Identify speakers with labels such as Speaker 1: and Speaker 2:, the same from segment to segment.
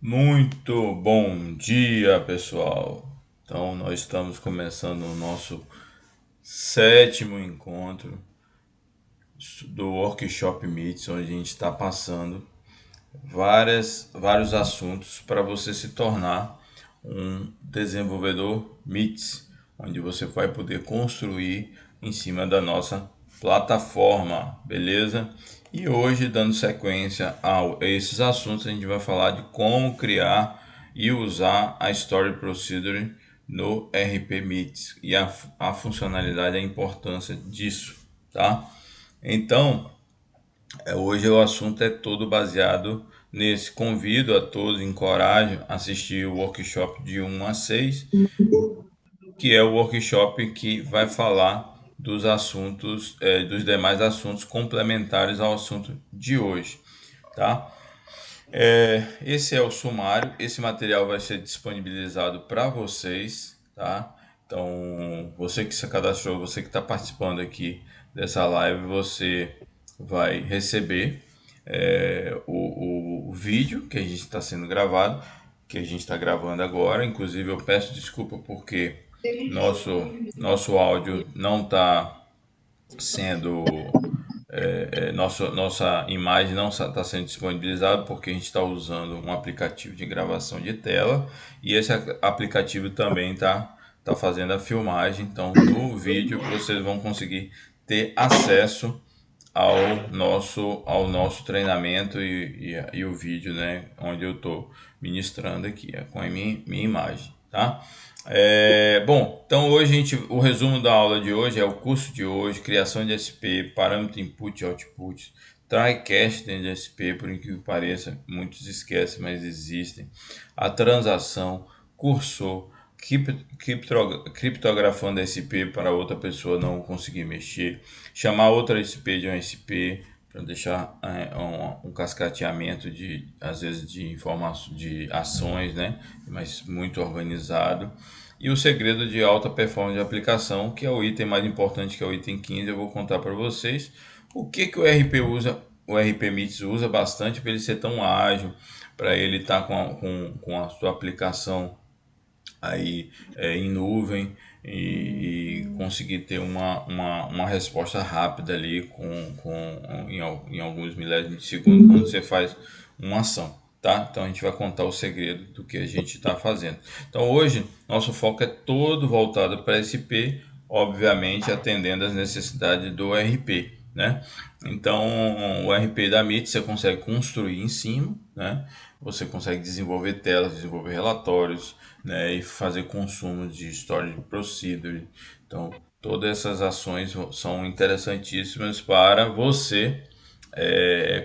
Speaker 1: Muito bom dia, pessoal. Então, nós estamos começando o nosso sétimo encontro do Workshop Meets, onde a gente está passando vários assuntos para você se tornar um desenvolvedor Meets, onde você vai poder construir em cima da nossa plataforma, beleza? E hoje, dando sequência a esses assuntos, a gente vai falar de como criar e usar a Story Procedure no RP Meets e a funcionalidade e a importância disso, tá? Então, hoje o assunto é todo baseado nesse. Convido a todos, encorajo a assistir o workshop de 1 a 6, que é o workshop que vai falar dos assuntos, dos demais assuntos complementares ao assunto de hoje, tá? Esse é o sumário. Esse material vai ser disponibilizado para vocês, tá? Então, você que se cadastrou, você que está participando aqui dessa live, você vai receber o vídeo que a gente está sendo gravado, que a gente está gravando agora. Inclusive, eu peço desculpa porque nosso áudio não está sendo nossa imagem não está sendo disponibilizada porque a gente está usando um aplicativo de gravação de tela e esse aplicativo também tá fazendo a filmagem. Então, no vídeo vocês vão conseguir ter acesso ao nosso treinamento e o vídeo, né, onde eu estou ministrando aqui com a minha imagem, tá? Bom, então hoje o resumo da aula de hoje é o curso de hoje, criação de SP, parâmetro input e output, try-catch dentro de SP, por incrível que pareça, muitos esquecem, mas existem, a transação, cursor, criptografando SP para outra pessoa não conseguir mexer, chamar outra SP de um SP para deixar um cascateamento de, às vezes, de informações, de ações, né? Mas muito organizado. E o segredo de alta performance de aplicação, que é o item mais importante, que é o item 15, eu vou contar para vocês o que o RP usa, o RP Meets usa bastante para ele ser tão ágil, para ele estar com a sua aplicação aí em nuvem e conseguir ter uma resposta rápida ali em alguns milésimos de segundo quando você faz uma ação. Tá? Então a gente vai contar o segredo do que a gente está fazendo. Então hoje nosso foco é todo voltado para SP, obviamente atendendo às necessidades do RP, né? Então o RP da MIT você consegue construir em cima, né? Você consegue desenvolver telas, desenvolver relatórios, né? E fazer consumo de storage procedure. Então todas essas ações são interessantíssimas para você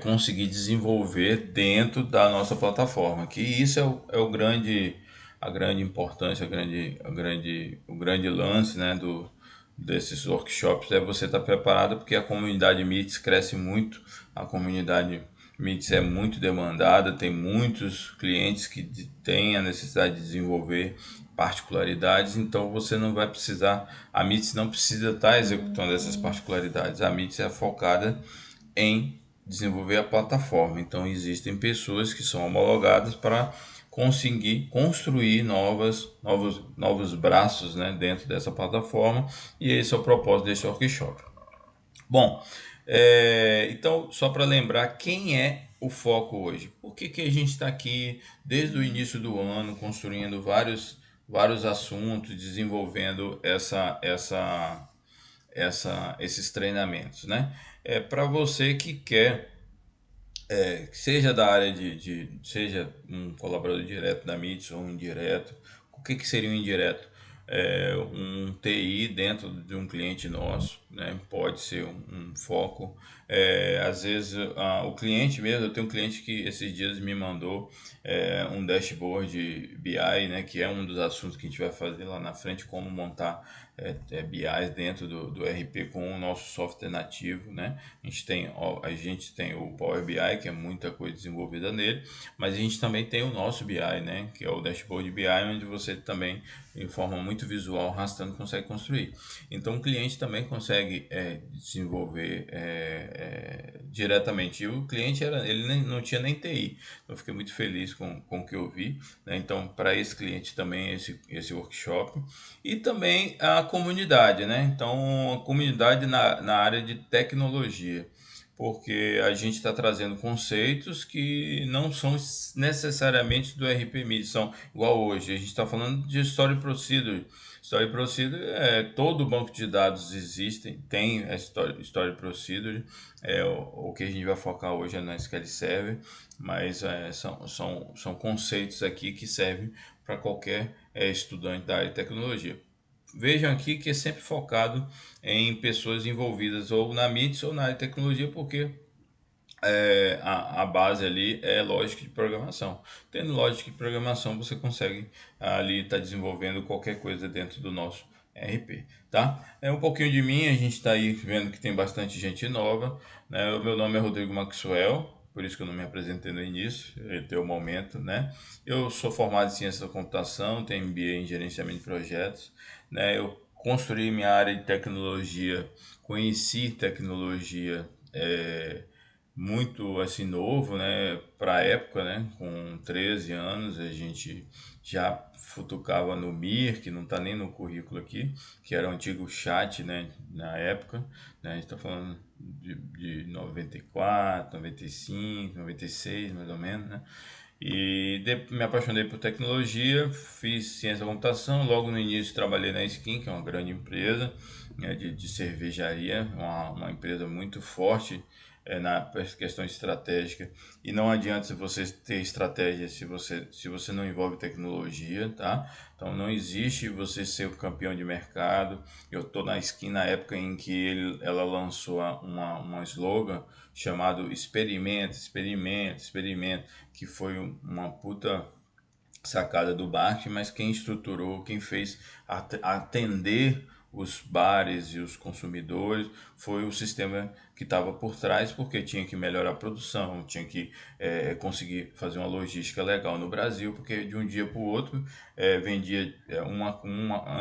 Speaker 1: conseguir desenvolver dentro da nossa plataforma. Que isso a grande importância, o grande lance, né, desses workshops é você estar preparado, porque a comunidade MITS cresce muito, a comunidade MITS é muito demandada, tem muitos clientes que têm a necessidade de desenvolver particularidades, então você não vai precisar, a MITS não precisa estar executando essas particularidades, a MITS é focada em desenvolver a plataforma. Então existem pessoas que são homologadas para conseguir construir novos braços, né, dentro dessa plataforma, e esse é o propósito desse workshop. Bom, então só para lembrar quem é o foco hoje. Por que a gente está aqui desde o início do ano construindo vários assuntos, desenvolvendo esses treinamentos, né? É para você que quer, seja da área seja um colaborador direto da MITS ou um indireto. O que seria um indireto? Um TI dentro de um cliente nosso, né? Pode ser um foco. Às vezes o cliente mesmo, eu tenho um cliente que esses dias me mandou um dashboard BI, né? Que é um dos assuntos que a gente vai fazer lá na frente, como montar BIs dentro do RP com o nosso software nativo, né? A gente tem o Power BI, que é muita coisa desenvolvida nele, mas a gente também tem o nosso BI, né? Que é o Dashboard BI, onde você também, de forma muito visual, arrastando, consegue construir. Então o cliente também consegue desenvolver diretamente. E o cliente não tinha nem TI. Então, eu fiquei muito feliz com o que eu vi, né? Então, para esse cliente também, esse workshop. E também a comunidade, né? Então, a comunidade na área de tecnologia, porque a gente está trazendo conceitos que não são necessariamente do RPMI, são igual hoje. A gente está falando de Story Procedure. Story Procedure todo banco de dados tem a Story Procedure. O que a gente vai focar hoje é no SQL Server, mas são conceitos aqui que servem para qualquer estudante da área de tecnologia. Vejam aqui que é sempre focado em pessoas envolvidas ou na MITS ou na área de tecnologia, porque a base ali é lógica de programação. Tendo lógica de programação, você consegue ali estar desenvolvendo qualquer coisa dentro do nosso RP, tá? É um pouquinho de mim, a gente está aí vendo que tem bastante gente nova, né? O meu nome é Rodrigo Maxwell, por isso que eu não me apresentei no início, tem o momento, né? Eu sou formado em ciência da computação, tenho MBA em gerenciamento de projetos, né? Eu construí minha área de tecnologia, conheci tecnologia muito assim novo, né, para a época, né, com 13 anos a gente já futucava no Mir, que não está nem no currículo aqui, que era o antigo chat, né, na época, né, a gente está falando de 94, 95, 96 mais ou menos, né, me apaixonei por tecnologia, fiz ciência da computação, logo no início trabalhei na Skin, que é uma grande empresa, né, de cervejaria, uma empresa muito forte na questão estratégica. E não adianta você ter estratégia se você não envolve tecnologia, tá? Então não existe você ser o campeão de mercado. Eu estou na Skin na época em que ela lançou uma slogan chamado experimenta, experimenta, experimenta, que foi uma puta sacada do marketing, mas quem estruturou, quem fez atender os bares e os consumidores foi o sistema que estava por trás, porque tinha que melhorar a produção, tinha que conseguir fazer uma logística legal no Brasil, porque de um dia para o outro vendia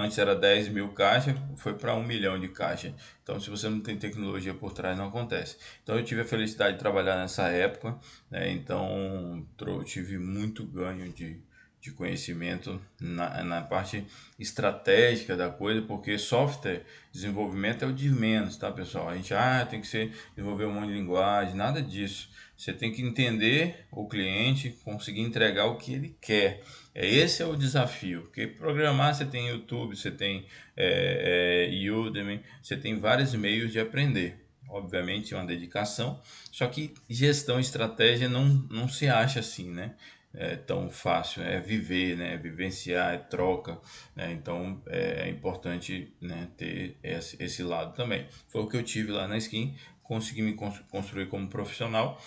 Speaker 1: antes era 10 mil caixas, foi para 1 milhão de caixas. Então, se você não tem tecnologia por trás, não acontece. Então, eu tive a felicidade de trabalhar nessa época, né? Então, tive muito ganho de conhecimento na parte estratégica da coisa, porque software desenvolvimento é o de menos, tá, pessoal? A gente tem que desenvolver um monte de linguagem, nada disso. Você tem que entender o cliente, conseguir entregar o que ele quer. Esse é o desafio, porque programar você tem YouTube, você tem Udemy, você tem vários meios de aprender. Obviamente é uma dedicação, só que gestão e estratégia não se acha assim, né? Tão fácil, é viver, né? Vivenciar, é troca, né? Então é importante, né, ter esse lado também. Foi o que eu tive lá na Skin, consegui me construir como profissional.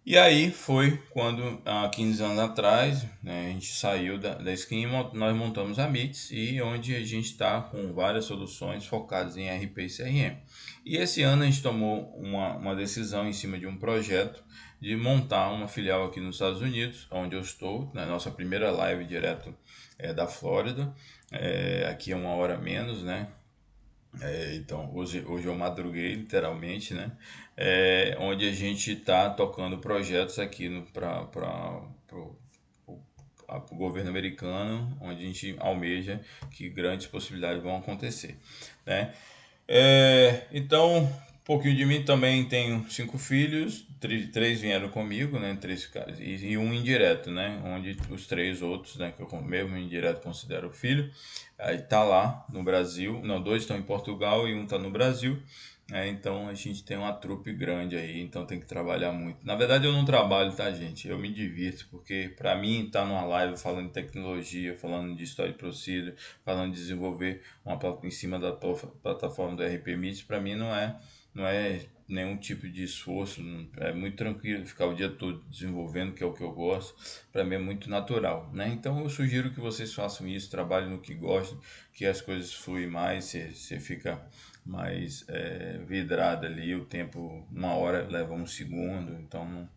Speaker 1: E aí foi quando, há 15 anos atrás, né, a gente saiu da Skin e nós montamos a MITS, e onde a gente está com várias soluções focadas em RP e CRM. E esse ano a gente tomou uma decisão em cima de um projeto de montar uma filial aqui nos Estados Unidos, onde eu estou, na nossa primeira live direto da Flórida. Aqui é 1 hora menos, né? Então, hoje eu madruguei, literalmente, né? Onde a gente está tocando projetos aqui para o governo americano, onde a gente almeja que grandes possibilidades vão acontecer, né? Então, um pouquinho de mim também. Tenho 5 filhos, três vieram comigo, né? Três caras, e um indireto, né? Onde os 3 outros, né? Que eu mesmo indireto considero filho, aí tá lá no Brasil. Não, 2 estão em Portugal e um tá no Brasil. Então a gente tem uma trupe grande aí, então tem que trabalhar muito. Na verdade eu não trabalho, tá, gente? Eu me divirto, porque para mim estar numa live falando de tecnologia, falando de Story Procedure, falando de desenvolver em cima da plataforma do RP Meet, para mim não é nenhum tipo de esforço, é muito tranquilo ficar o dia todo desenvolvendo, que é o que eu gosto. Para mim é muito natural, né? Então eu sugiro que vocês façam isso, trabalhem no que gostam, que as coisas fluem mais, você fica mais vidrado ali. O tempo, 1 hora leva 1 segundo, então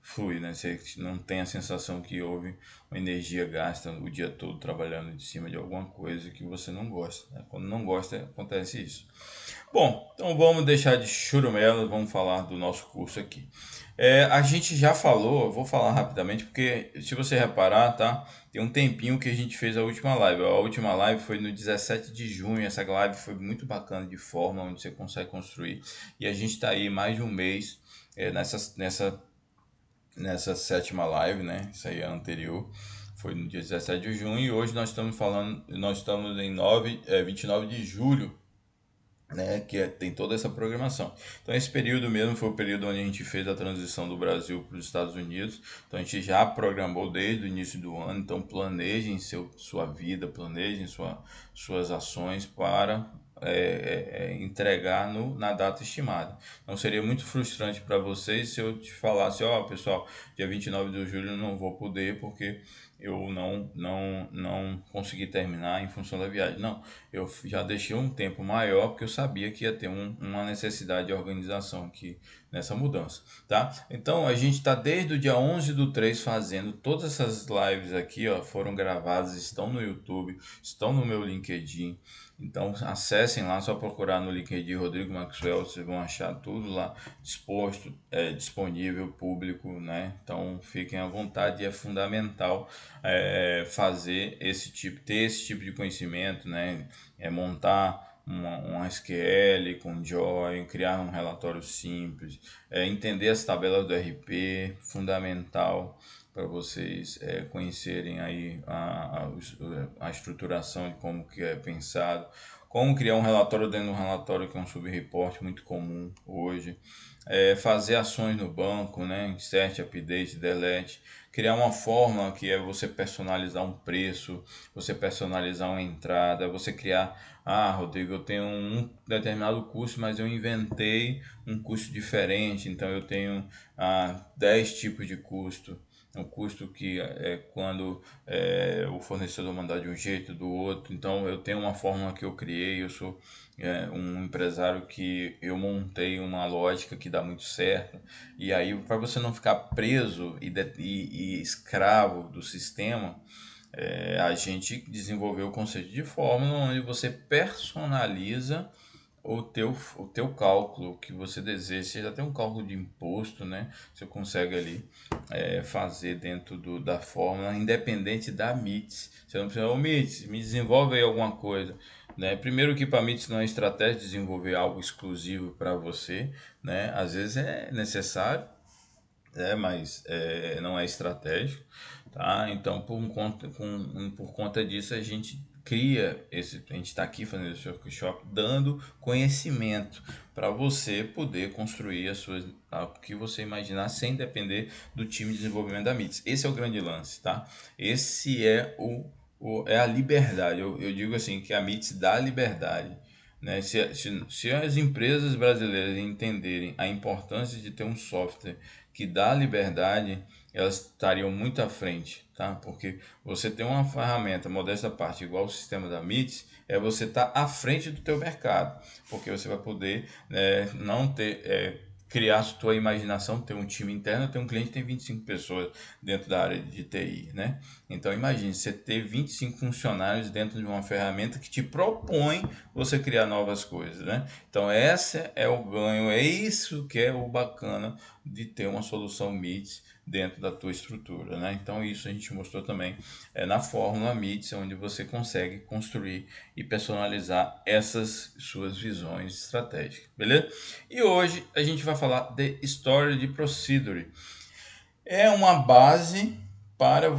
Speaker 1: flui, né? Você não tem a sensação que houve uma energia gasta o dia todo trabalhando em cima de alguma coisa que você não gosta, né? Quando não gosta, acontece isso. Bom, então vamos deixar de churumela, vamos falar do nosso curso aqui. A gente já falou, eu vou falar rapidamente, porque se você reparar, tá? Tem um tempinho que a gente fez a última live. A última live foi no 17 de junho. Essa live foi muito bacana de forma, onde você consegue construir. E a gente está aí mais de um mês nessa sétima live, né? Isso aí é anterior. Foi no dia 17 de junho e hoje nós estamos em 29 de julho, né, tem toda essa programação. Então esse período mesmo foi o período onde a gente fez a transição do Brasil para os Estados Unidos. Então a gente já programou desde o início do ano. Então planejem sua vida, planejem suas ações para entregar na data estimada. Não seria muito frustrante para vocês se eu te falasse, ó, pessoal, dia 29 de julho eu não vou poder porque eu não consegui terminar em função da viagem. Não, eu já deixei um tempo maior porque eu sabia que ia ter uma necessidade de organização aqui nessa mudança, tá? Então a gente está desde o dia 11 do 3 fazendo todas essas lives aqui, ó, foram gravadas, estão no YouTube, estão no meu LinkedIn. Então acessem lá, só procurar no LinkedIn Rodrigo Maxwell, vocês vão achar tudo lá disposto, disponível, público, né? Então fiquem à vontade, é fundamental ter esse tipo de conhecimento, né? Montar um SQL com Join, criar um relatório simples, entender as tabelas do RP, fundamental para vocês conhecerem aí a estruturação de como que é pensado, como criar um relatório dentro de um relatório que é um subreport muito comum hoje, fazer ações no banco, né? Insert, update, delete, criar uma fórmula que é você personalizar um preço, você personalizar uma entrada, você criar, Rodrigo, eu tenho um determinado custo, mas eu inventei um custo diferente, então eu tenho 10 tipos de custo. Um custo que é quando o fornecedor mandar de um jeito, do outro. Então eu tenho uma fórmula que eu criei, eu sou um empresário que eu montei uma lógica que dá muito certo. E aí, para você não ficar preso e escravo do sistema, a gente desenvolveu o conceito de fórmula onde você personaliza o teu cálculo que você deseja. Você já tem um cálculo de imposto, né? Você consegue ali fazer dentro da fórmula, independente da MITS. Você não precisa, MITS, me desenvolve aí alguma coisa. Né? Primeiro que para MITS não é estratégia desenvolver algo exclusivo para você, né? Às vezes é necessário, mas não é estratégico, tá? Então, por conta disso, a gente a gente está aqui fazendo esse workshop, dando conhecimento para você poder construir o que você imaginar sem depender do time de desenvolvimento da MITS. Esse é o grande lance, tá? Esse é a liberdade. Eu digo assim que a MITS dá liberdade. Né? Se as empresas brasileiras entenderem a importância de ter um software que dá liberdade, elas estariam muito à frente, tá? Porque você tem uma ferramenta, modesta parte, igual o sistema da MITS, você estar à frente do teu mercado, porque você vai poder não ter criar a sua imaginação, ter um time interno, ter um cliente que tem 25 pessoas dentro da área de TI, né? Então imagine você ter 25 funcionários dentro de uma ferramenta que te propõe você criar novas coisas, né? Então esse é o ganho, é isso que é o bacana de ter uma solução MITS dentro da tua estrutura, né? Então isso a gente mostrou também na fórmula MITS, onde você consegue construir e personalizar essas suas visões estratégicas, beleza? E hoje a gente vai falar de Storage Procedure. É uma base para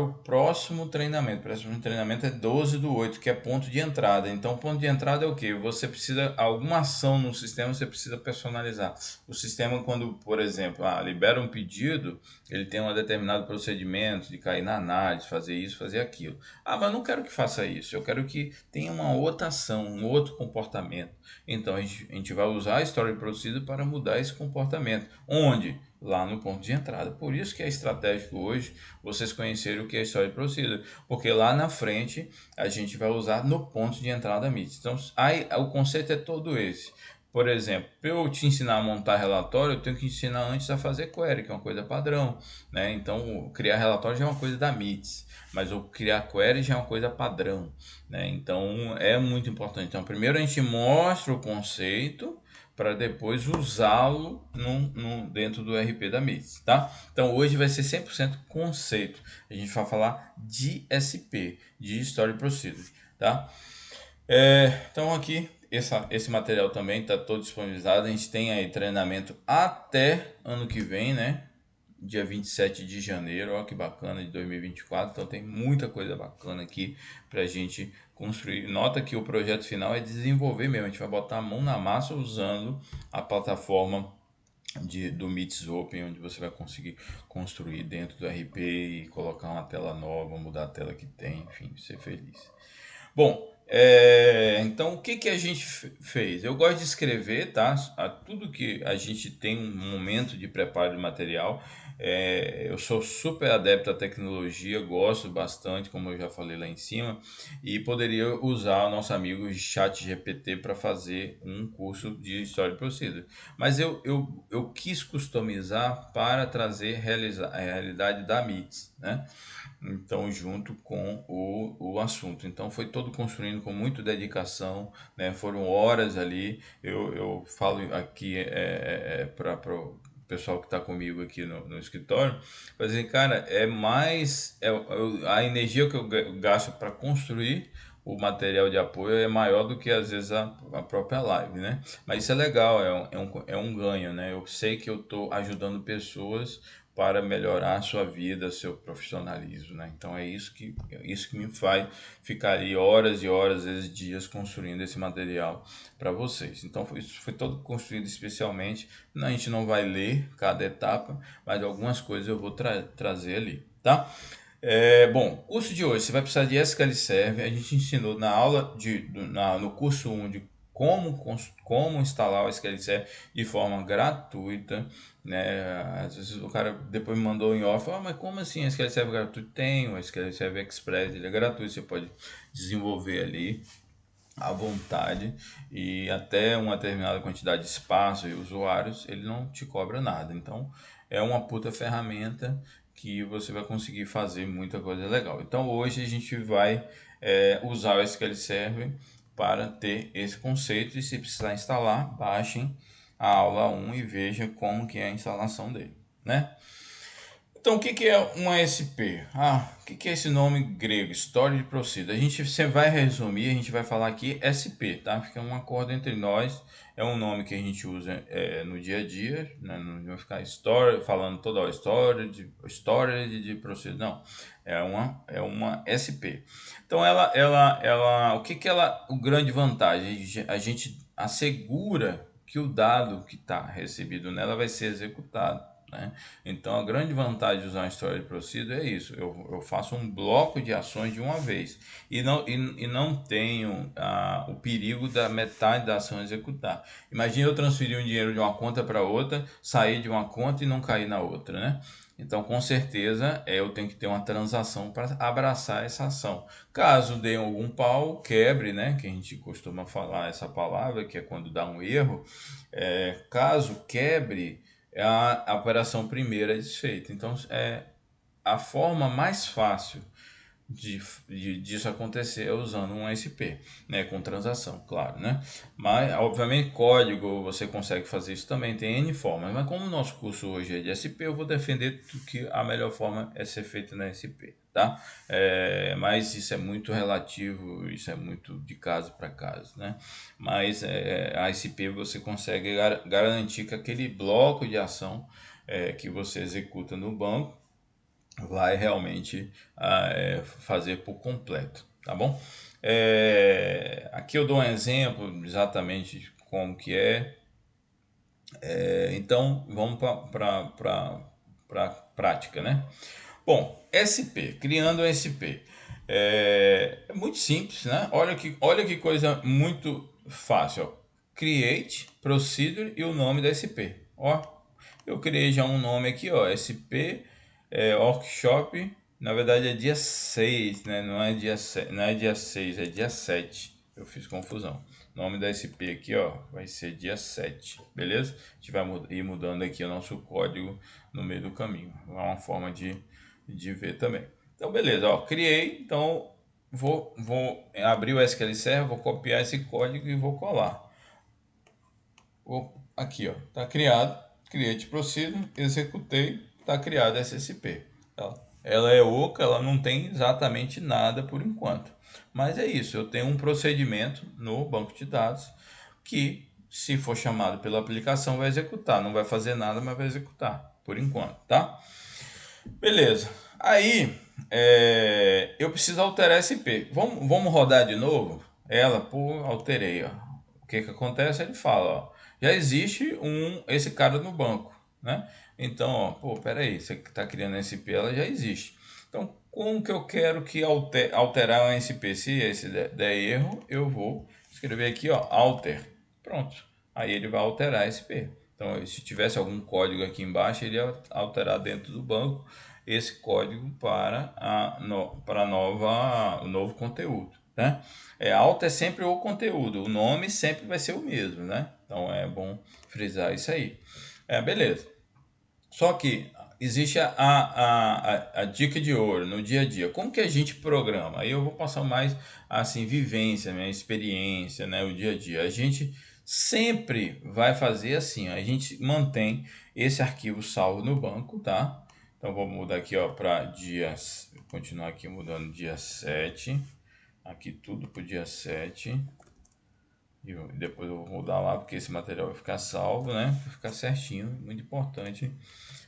Speaker 1: o próximo treinamento. O próximo treinamento é 12/8, que é ponto de entrada. Então, ponto de entrada é o quê? Você precisa, alguma ação no sistema, você precisa personalizar. O sistema, quando, por exemplo, libera um pedido, ele tem um determinado procedimento de cair na análise, fazer isso, fazer aquilo. Mas não quero que faça isso, eu quero que tenha uma outra ação, um outro comportamento. Então, a gente vai usar a Story Procedure para mudar esse comportamento. Onde? Lá no ponto de entrada. Por isso que é estratégico hoje vocês conhecerem o que é Story Procedure, porque lá na frente a gente vai usar no ponto de entrada MIT. Então, aí, o conceito é todo esse. Por exemplo, para eu te ensinar a montar relatório, eu tenho que ensinar antes a fazer query, que é uma coisa padrão, né? Então, criar relatório já é uma coisa da MITS, mas o criar query já é uma coisa padrão, né? Então, é muito importante. Então, primeiro a gente mostra o conceito para depois usá-lo dentro do RP da MITS, tá? Então, hoje vai ser 100% conceito. A gente vai falar de SP, de Story Procedure, tá? Então aqui, esse material também está todo disponibilizado. A gente tem aí treinamento até ano que vem, né? Dia 27 de janeiro, ó que bacana, de 2024. Então tem muita coisa bacana aqui para a gente construir. Nota que o projeto final é desenvolver mesmo. A gente vai botar a mão na massa usando a plataforma do Meets Open, onde você vai conseguir construir dentro do RP e colocar uma tela nova, mudar a tela que tem, enfim, ser feliz. Bom, então o que que a gente fez? Eu gosto de escrever, tá? Tudo que a gente tem um momento de preparo de material. Eu sou super adepto à tecnologia, gosto bastante, como eu já falei lá em cima, e poderia usar o nosso amigo ChatGPT para fazer um curso de Story Procedure. Mas eu quis customizar para trazer a realidade da MITS, né? Então, junto com o assunto. Então, foi todo construindo com muita dedicação, né? Foram horas ali. Eu falo aqui para o pessoal que está comigo aqui no escritório, mas assim, cara, a energia que eu gasto para construir o material de apoio é maior do que às vezes a própria live, né? Mas isso é legal, é um ganho, né? Eu sei que eu estou ajudando pessoas para melhorar a sua vida, seu profissionalismo, né? Então é isso que me faz ficar ali horas e horas, às vezes dias, construindo esse material para vocês. Então isso foi todo construído especialmente. A gente não vai ler cada etapa, mas algumas coisas eu vou trazer ali, tá? Bom, curso de hoje, você vai precisar de SQL Server. A gente ensinou na aula no curso 1 de como instalar o SQL Server de forma gratuita, né? Às vezes o cara depois me mandou em off, mas como assim SQL Server gratuito? Tem o SQL Server Express, ele é gratuito, você pode desenvolver ali à vontade e até uma determinada quantidade de espaço e usuários, ele não te cobra nada. Então, é uma puta ferramenta que você vai conseguir fazer muita coisa legal. Então, hoje a gente vai usar o SQL Server para ter esse conceito e se precisar instalar, baixem a aula 1 e veja como que é a instalação dele, né? Então, o que que é um ASP? O que que é esse nome grego? Story Procedure. A gente sempre vai resumir, a gente vai falar aqui SP, tá? Fica um acordo entre nós. É um nome que a gente usa no dia a dia, né? Não vai ficar falando toda hora storage de procedure, não. É uma SP. Então, o que que o grande vantagem? A gente assegura que o dado que está recebido nela vai ser executado, né? Então, a grande vantagem de usar uma Story Procedure é isso. Eu faço um bloco de ações de uma vez e não tenho o perigo da metade da ação executar. Imagina eu transferir um dinheiro de uma conta para outra, sair de uma conta e não cair na outra, né? Então, com certeza, eu tenho que ter uma transação para abraçar essa ação. Caso dê algum pau, quebre, né? Que a gente costuma falar essa palavra, que é quando dá um erro. Caso quebre, a operação primeira é desfeita. Então, a forma mais fácil disso acontecer é usando um SP, né, com transação, claro, né? Mas, obviamente, código você consegue fazer isso também, tem N formas, mas como o nosso curso hoje é de SP, eu vou defender que a melhor forma é ser feita na SP, tá? Mas isso é muito relativo, isso é muito de caso para caso, né? Mas a SP você consegue garantir que aquele bloco de ação que você executa no banco vai realmente fazer por completo, tá bom? Aqui eu dou um exemplo exatamente de como que é. Então vamos para a prática, né? Bom, SP, criando um SP. É muito simples, né? Olha que coisa muito fácil. Ó. Create, Procedure e o nome da SP. Ó, eu criei já um nome aqui, ó, SP Workshop. Na verdade é dia 6, né? Não é dia 6, é dia 7. Eu fiz confusão. nome da SP aqui, ó, vai ser dia 7, beleza? A gente vai ir mudando aqui o nosso código no meio do caminho. É uma forma de ver também. Então, beleza, ó, criei, então vou abrir o SQL Server, vou copiar esse código e vou colar. Aqui, ó, tá criado, create procedure, executei, tá criado essa SP. Tá? Ela é oca, ela não tem exatamente nada por enquanto. Mas é isso, eu tenho um procedimento no banco de dados que, se for chamado pela aplicação, vai executar. Não vai fazer nada, mas vai executar, por enquanto, tá? Beleza. Aí, eu preciso alterar esse IP. Vamos rodar de novo? Ela, pô, alterei, ó. O que que acontece? Ele fala, ó, já existe esse cara no banco, né? Então, ó, pô, peraí, você que está criando esse IP, ela já existe. Então, como que eu quero que alterar um SP? Se esse der erro, eu vou escrever aqui, ó, alter. Pronto. Aí ele vai alterar esse IP. Então, se tivesse algum código aqui embaixo, ele ia alterar dentro do banco esse código para o novo conteúdo, né? Alta é sempre o conteúdo, o nome sempre vai ser o mesmo, né? Então é bom frisar isso aí. Beleza. Só que existe a dica de ouro no dia a dia. Como que a gente programa? Aí eu vou passar mais assim, vivência, minha experiência, né? O dia a dia. A gente sempre vai fazer assim, ó, a gente mantém esse arquivo salvo no banco, tá? Então vou mudar aqui, ó, para dias, continuar aqui mudando dia 7. Aqui tudo para o dia 7. E depois eu vou mudar lá, porque esse material vai ficar salvo, né? Vai ficar certinho, muito importante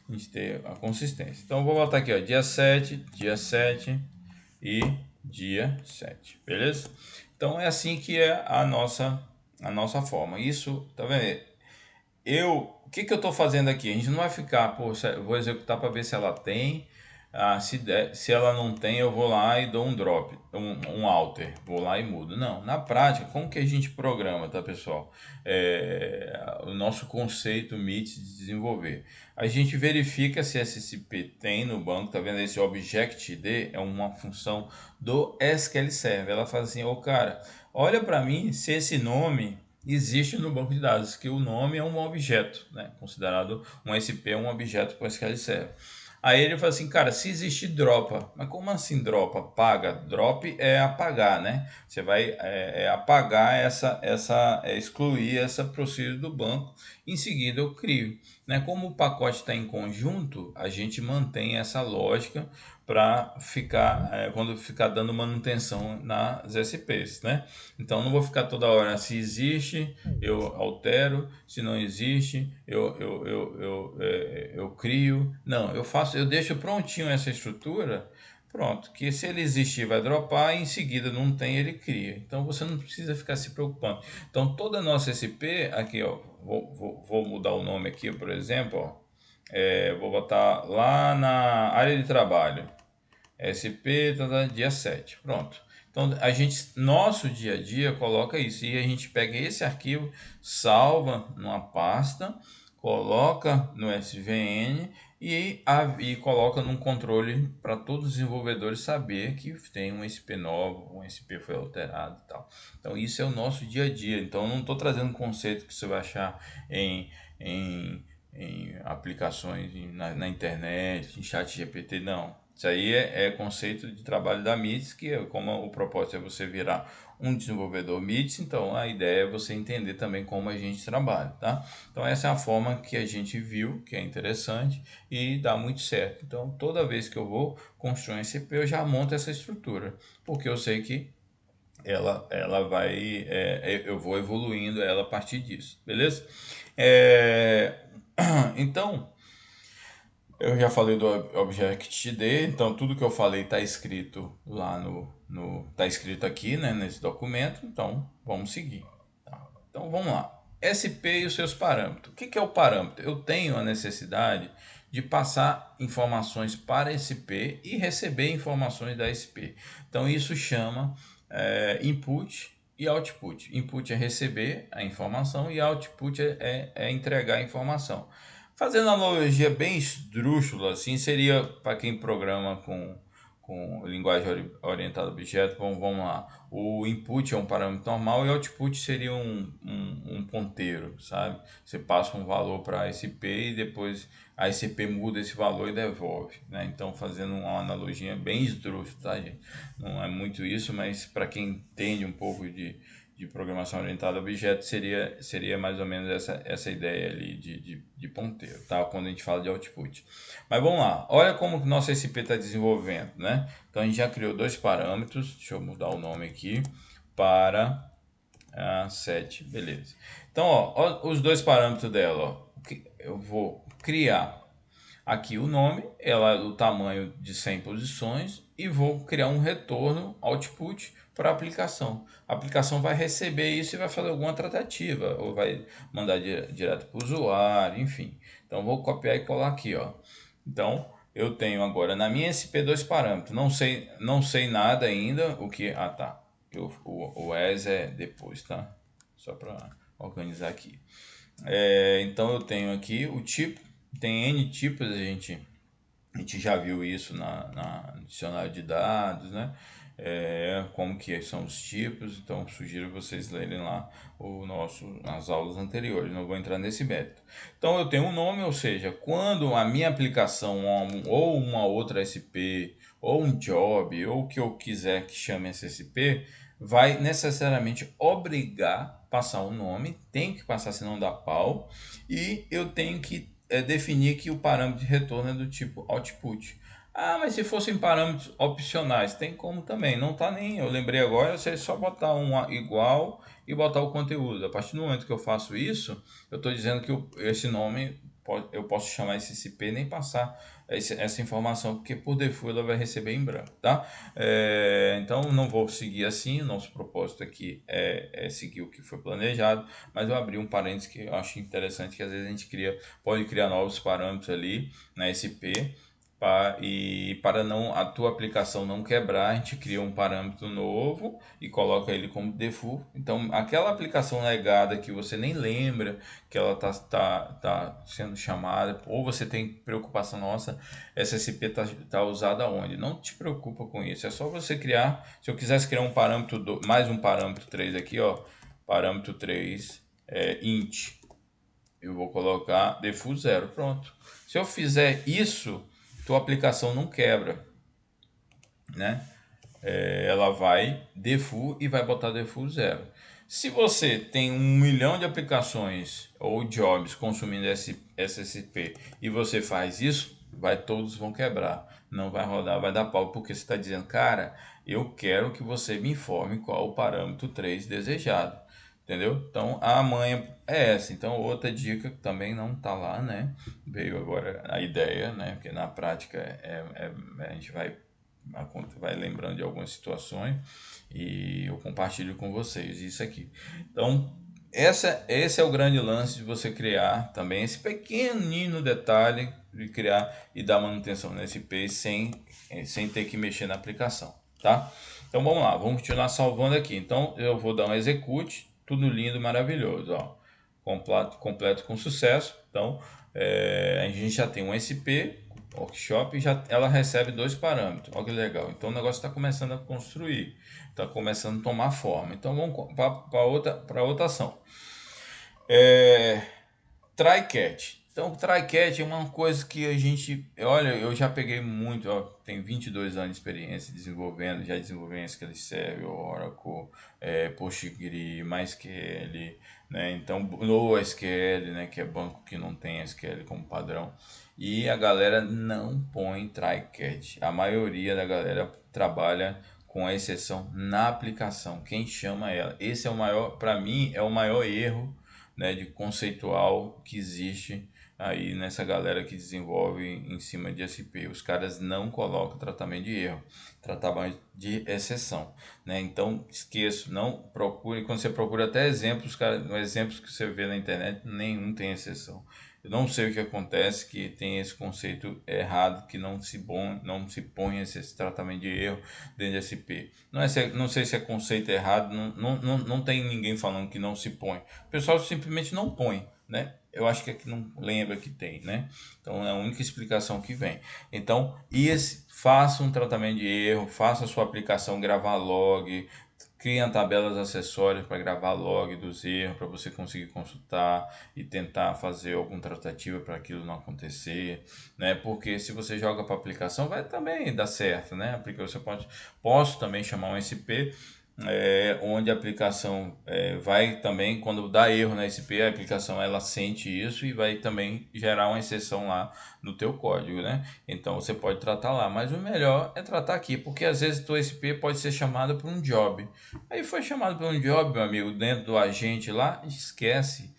Speaker 1: a gente ter a consistência. Então eu vou botar aqui, ó, dia 7 e dia 7, beleza? Então é assim que é a nossa forma. Isso, tá vendo? O que que eu estou fazendo aqui? A gente não vai ficar, pô, eu vou executar para ver se ela tem. Se ela não tem, eu vou lá e dou um drop, um alter, vou lá e mudo. Não, na prática, como que a gente programa, tá, pessoal? O nosso conceito MIT de desenvolver. A gente verifica se SCP tem no banco, tá vendo? Esse object-d é uma função do SQL Server. Ela fala assim, ô cara, olha para mim se esse nome existe no banco de dados, que o nome é um objeto, né? Considerado um SP, um objeto para SQL Server. Aí ele fala assim, cara, se existir dropa, mas como assim dropa? Apaga. Drop é apagar, né? Você vai apagar excluir essa procedure do banco. Em seguida eu crio, né? Como o pacote está em conjunto, a gente mantém essa lógica para ficar quando ficar dando manutenção nas SPs, né? Então não vou ficar toda hora, se existe, eu altero, se não existe, eu crio. Não, eu deixo prontinho essa estrutura, pronto, que se ele existir vai dropar e em seguida não tem, ele cria. Então você não precisa ficar se preocupando. Então toda a nossa SP, aqui ó, vou mudar o nome aqui, por exemplo, ó, vou botar lá na área de trabalho. SP, dia 7. Pronto. Então, nosso dia a dia coloca isso. E a gente pega esse arquivo, salva numa pasta, coloca no SVN e coloca num controle para todos os desenvolvedores saber que tem um SP novo, um SP foi alterado e tal. Então, isso é o nosso dia a dia. Então, eu não estou trazendo um conceito que você vai achar em aplicações na internet, em chat GPT, não. Isso aí é conceito de trabalho da MITS, que como o propósito é você virar um desenvolvedor MITS, então a ideia é você entender também como a gente trabalha, tá? Então essa é a forma que a gente viu, que é interessante e dá muito certo. Então toda vez que eu vou construir um SCP, eu já monto essa estrutura, porque eu sei que ela vai, eu vou evoluindo ela a partir disso, beleza? Então, eu já falei do Object-D, então tudo que eu falei está escrito lá tá escrito aqui, né, nesse documento, então vamos seguir. Tá? Então vamos lá. SP e os seus parâmetros. O que é o parâmetro? Eu tenho a necessidade de passar informações para SP e receber informações da SP. Então isso chama input e output. Input é receber a informação e output é entregar a informação. Fazendo analogia bem esdrúxula, assim, seria para quem programa com linguagem orientada a objeto. Bom, vamos lá. O input é um parâmetro normal e o output seria um ponteiro, sabe? Você passa um valor para a SP e depois a SP muda esse valor e devolve, né? Então, fazendo uma analogia bem esdrúxula, tá, gente? Não é muito isso, mas para quem entende um pouco de programação orientada a objetos, seria mais ou menos essa ideia ali de ponteiro, tá? Quando a gente fala de output. Mas vamos lá, olha como que nosso SP está desenvolvendo, né? Então a gente já criou dois parâmetros, deixa eu mudar o nome aqui, para set, beleza. Então, ó, os dois parâmetros dela, ó, eu vou criar aqui o nome, ela é do tamanho de 100 posições e vou criar um retorno output para a aplicação. A aplicação vai receber isso e vai fazer alguma tratativa, ou vai mandar direto para o usuário, enfim. Então vou copiar e colar aqui, ó. Então eu tenho agora na minha SP dois parâmetros. Não sei nada ainda o que. Ah, tá. O as é depois, tá? Só para organizar aqui. Então eu tenho aqui o tipo, tem N tipos, a gente já viu isso no dicionário de dados, né? Como que são os tipos, então sugiro vocês lerem lá as aulas anteriores, não vou entrar nesse método. Então eu tenho um nome, ou seja, quando a minha aplicação ou uma outra SP, ou um job, ou o que eu quiser que chame esse SP, vai necessariamente obrigar passar um nome, tem que passar, senão dá pau, e eu tenho que definir que o parâmetro de retorno é do tipo output. Ah, mas se fossem parâmetros opcionais, tem como também. Não tá nem. Eu lembrei agora, você só botar um igual e botar o conteúdo. A partir do momento que eu faço isso, eu estou dizendo que esse nome eu posso chamar esse CP nem passar essa informação, porque por default ela vai receber em branco, tá? Então não vou seguir assim. O nosso propósito aqui é seguir o que foi planejado, mas eu abri um parênteses que eu acho interessante, que às vezes a gente pode criar novos parâmetros ali na SP, e para não a tua aplicação não quebrar, a gente cria um parâmetro novo e coloca ele como default. Então, aquela aplicação legada que você nem lembra que ela tá sendo chamada, ou você tem preocupação, nossa, essa SP tá usada onde? Não te preocupa com isso, é só você criar. Se eu quisesse criar um parâmetro, mais um parâmetro 3 aqui, ó, parâmetro 3 int, eu vou colocar default 0, pronto. Se eu fizer isso, tua aplicação não quebra, né? Ela vai default e vai botar default 0. Se você tem 1 milhão de aplicações ou jobs consumindo SSP e você faz isso, todos vão quebrar, não vai rodar, vai dar pau, porque você está dizendo, cara, eu quero que você me informe qual o parâmetro 3 desejado. Entendeu? Então a manha é essa. Então outra dica que também não tá lá, né? Veio agora a ideia, né? Porque na prática a gente vai lembrando de algumas situações e eu compartilho com vocês isso aqui. Então esse é o grande lance de você criar também esse pequenino detalhe de criar e dar manutenção no SP sem ter que mexer na aplicação, tá? Então vamos lá, vamos continuar salvando aqui. Então eu vou dar um execute, tudo lindo, maravilhoso, ó. Completo com sucesso. Então a gente já tem um SP workshop e ela recebe dois parâmetros. Olha que legal. Então o negócio está começando a construir, está começando a tomar forma. Então vamos para outra ação. Try catch. Então, try catch é uma coisa que a gente, olha, eu já peguei muito, ó, tenho 22 anos de experiência desenvolvendo, já desenvolvi em SQL Server, Oracle, PostgreSQL, MySQL, né? Então, NoSQL, né, que é banco que não tem SQL como padrão. E a galera não põe try catch. A maioria da galera trabalha com a exceção na aplicação. Quem chama ela? Esse é o maior, para mim, é o maior erro, né, de conceitual que existe aí nessa galera que desenvolve em cima de SP. Os caras não colocam tratamento de erro, tratamento de exceção, né? Então esqueço, não procure. Quando você procura até exemplos, exemplos que você vê na internet, nenhum tem exceção. Eu não sei o que acontece, que tem esse conceito errado, que não se põe esse tratamento de erro dentro de SP. Não sei se é conceito errado, não tem ninguém falando que não se põe. O pessoal simplesmente não põe, né? eu acho que aqui não lembra que tem, né? Então é a única explicação que vem. Então, faça um tratamento de erro, faça a sua aplicação gravar log, cria tabelas acessórias para gravar log dos erros, para você conseguir consultar e tentar fazer alguma tratativa para aquilo não acontecer, né? Porque se você joga para aplicação, vai também dar certo, né? Porque posso também chamar um SP, onde a aplicação vai também, quando dá erro na SP, a aplicação ela sente isso e vai também gerar uma exceção lá no teu código, né? Então você pode tratar lá, mas o melhor é tratar aqui, porque às vezes teu SP pode ser chamado por um job. Aí foi chamado por um job, meu amigo, dentro do agente lá, esquece,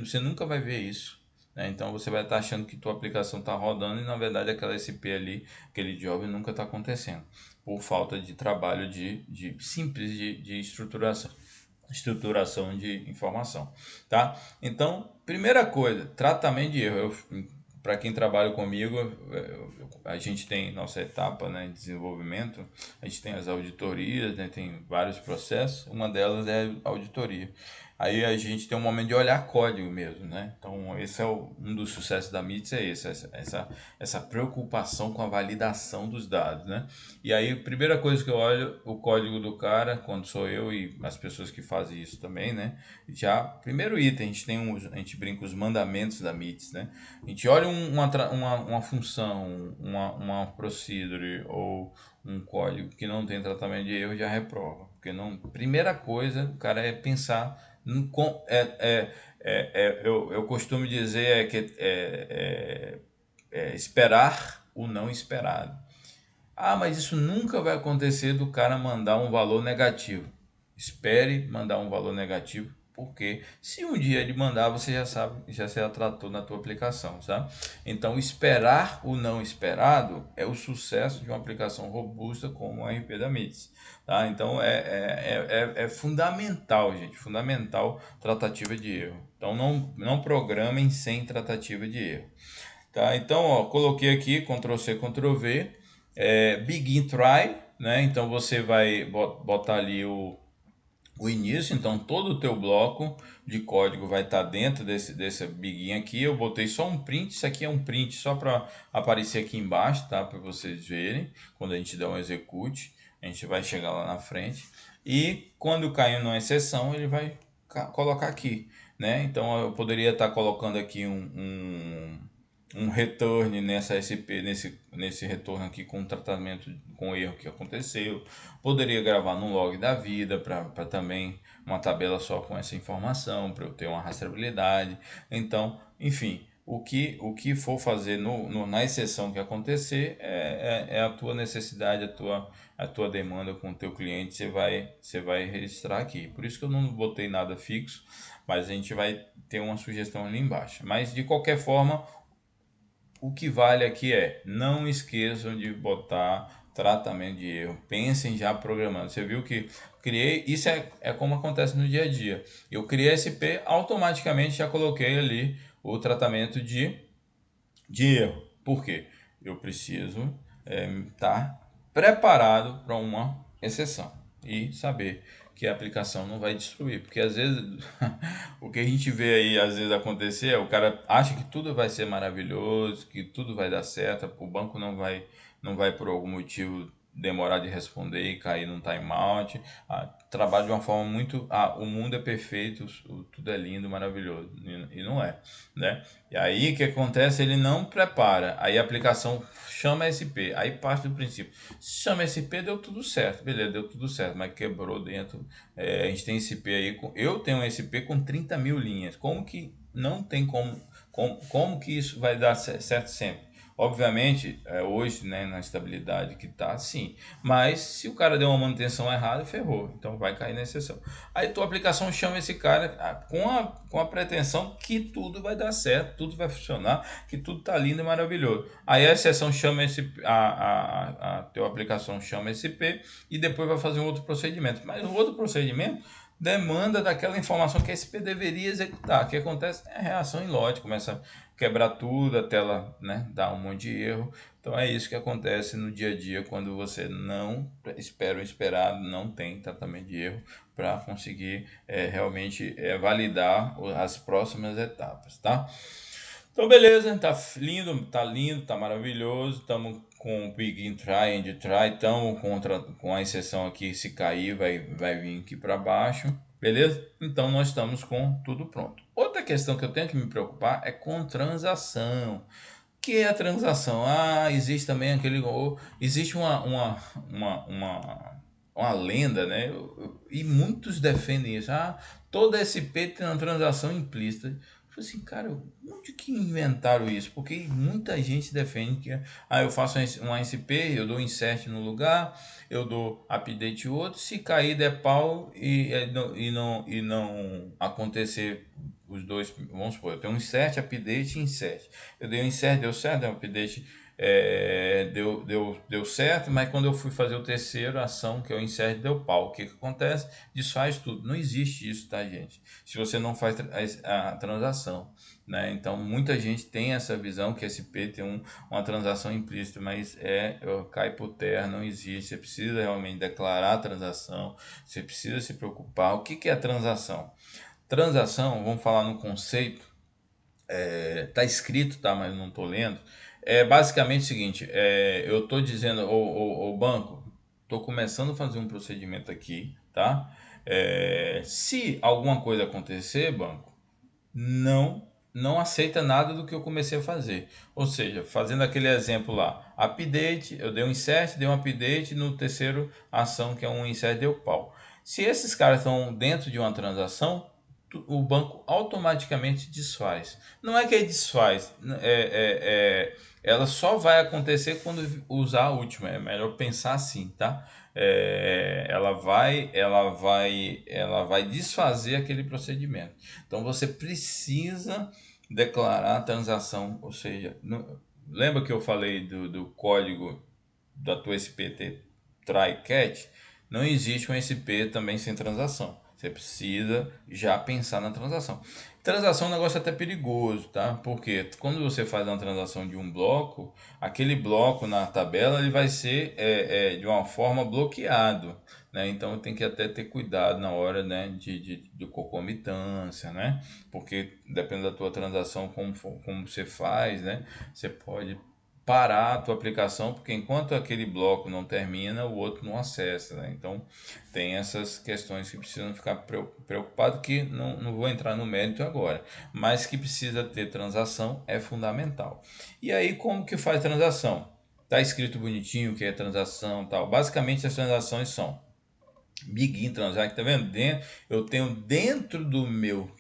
Speaker 1: você nunca vai ver isso. Né? Então você vai estar achando que tua aplicação está rodando e na verdade aquela SP ali, aquele job nunca está acontecendo por falta de trabalho simples de estruturação de informação, tá? Então, primeira coisa, tratamento de erro. Para quem trabalha comigo, a gente tem nossa etapa, né, de desenvolvimento, a gente tem as auditorias, né, tem vários processos, uma delas é a auditoria. Aí a gente tem um momento de olhar código mesmo, né? Então, esse é um dos sucessos da MITS, é essa preocupação com a validação dos dados, né? E aí, a primeira coisa que eu olho, o código do cara, quando sou eu e as pessoas que fazem isso também, né? Já, primeiro item, a gente brinca os mandamentos da MITS, né? A gente olha uma função, uma procedure ou um código que não tem tratamento de erro, já reprova. Porque não, primeira coisa, o cara é pensar eu costumo dizer esperar o não esperado. Ah, mas isso nunca vai acontecer do cara mandar um valor negativo. Espere mandar um valor negativo, porque se um dia ele mandar, você já sabe, já se tratou na tua aplicação, sabe? Então, esperar o não esperado é o sucesso de uma aplicação robusta como a RP da MITS. Tá? Então, é fundamental, gente, fundamental tratativa de erro. Então, não programem sem tratativa de erro. Tá? Então, ó, coloquei aqui, Ctrl+C, Ctrl+V, begin try, né? Então você vai botar ali o início, então todo o teu bloco de código vai estar dentro desse begin aqui. Eu botei só um print, isso aqui é um print só para aparecer aqui embaixo, tá? Para vocês verem, quando a gente der um execute, a gente vai chegar lá na frente. E quando cair numa exceção, ele vai colocar aqui, né? Então eu poderia estar colocando aqui um return nessa SP, nesse retorno aqui com o tratamento com o erro que aconteceu. Poderia gravar no log da vida para também uma tabela só com essa informação, para eu ter uma rastreabilidade. Então, enfim, o que for fazer na exceção que acontecer é a tua necessidade, a tua demanda com o teu cliente, você vai registrar aqui. Por isso que eu não botei nada fixo, mas a gente vai ter uma sugestão ali embaixo. Mas de qualquer forma, o que vale aqui não esqueçam de botar tratamento de erro. Pensem já programando. Você viu que criei, isso é como acontece no dia a dia. Eu criei SP, automaticamente já coloquei ali o tratamento de erro. Por quê? Eu preciso estar preparado para uma exceção e saber que a aplicação não vai destruir, porque às vezes o que a gente vê aí às vezes acontecer é o cara acha que tudo vai ser maravilhoso, que tudo vai dar certo, o banco não vai por algum motivo demorar de responder e cair num timeout. Trabalha de uma forma muito, o mundo é perfeito, tudo é lindo, maravilhoso, e não é, né? E aí o que acontece? Ele não prepara, aí a aplicação chama SP, aí parte do princípio, chama SP, deu tudo certo, beleza, deu tudo certo, mas quebrou dentro. A gente tem SP aí, eu tenho um SP com 30 mil linhas, como que não tem como que isso vai dar certo sempre? Obviamente, hoje, né, na estabilidade que está, sim. Mas se o cara deu uma manutenção errada, ferrou. Então vai cair na exceção. Aí tua aplicação chama esse cara com a pretensão que tudo vai dar certo, tudo vai funcionar, que tudo tá lindo e maravilhoso. Aí a exceção chama a tua aplicação chama SP e depois vai fazer um outro procedimento. Mas o outro procedimento demanda daquela informação que a SP deveria executar. O que acontece é a reação em lote, começa a quebrar tudo, a tela, né, dá um monte de erro. Então é isso que acontece no dia a dia quando você não espera o esperado, não tem tratamento de erro para conseguir realmente validar as próximas etapas, tá? Então, beleza, tá lindo, tá maravilhoso. Estamos com o Begin Try and Try, estamos com a exceção aqui, se cair, vai vir aqui para baixo, beleza? Então, nós estamos com tudo pronto. Outra questão que eu tenho que me preocupar é com transação. O que é a transação? Ah, existe também aquele. Existe uma lenda, né? E muitos defendem isso. Ah, toda SP tem uma transação implícita. Eu falei assim, cara, onde que inventaram isso? Porque muita gente defende que eu faço um SP, eu dou insert no lugar, eu dou update outro, se cair der pau e não acontecer os dois, vamos supor, eu tenho um insert, update e insert. Eu dei um insert, deu certo, deu um update, deu certo, mas quando eu fui fazer o terceiro, a ação, que é o insert, deu pau. O que acontece? Desfaz tudo. Não existe isso, tá, gente? Se você não faz a transação, né? Então, muita gente tem essa visão que SP tem uma transação implícita, mas cai por terra, não existe. Você precisa realmente declarar a transação, você precisa se preocupar. O que é a transação? Transação, vamos falar no conceito, tá escrito, tá, mas não tô lendo. É basicamente o seguinte, eu tô dizendo, o banco, tô começando a fazer um procedimento aqui, tá? Se alguma coisa acontecer, banco, não aceita nada do que eu comecei a fazer. Ou seja, fazendo aquele exemplo lá, update, eu dei um insert, dei um update, no terceiro ação, que é um insert, deu pau. Se esses caras estão dentro de uma transação, o banco automaticamente desfaz. Não é que ele desfaz, ela só vai acontecer quando usar a última. É melhor pensar assim, tá? Ela vai desfazer aquele procedimento. Então você precisa declarar a transação, ou seja, lembra que eu falei do código da tua SPT try catch? Não existe um SP também sem transação. Você precisa já pensar na transação. Transação é um negócio até perigoso, tá? Porque quando você faz uma transação de um bloco, aquele bloco na tabela ele vai ser de uma forma bloqueado, né? Então tem que até ter cuidado na hora, né, de concomitância, né? Porque depende da tua transação, como você faz, né? Você pode parar a tua aplicação, porque enquanto aquele bloco não termina, o outro não acessa, né? Então tem essas questões que precisam ficar preocupado, que não vou entrar no mérito agora, mas que precisa ter transação é fundamental. E aí como que faz transação? Tá escrito bonitinho que é transação, tal. Basicamente as transações são Begin Transact, tá vendo? Eu tenho dentro do meu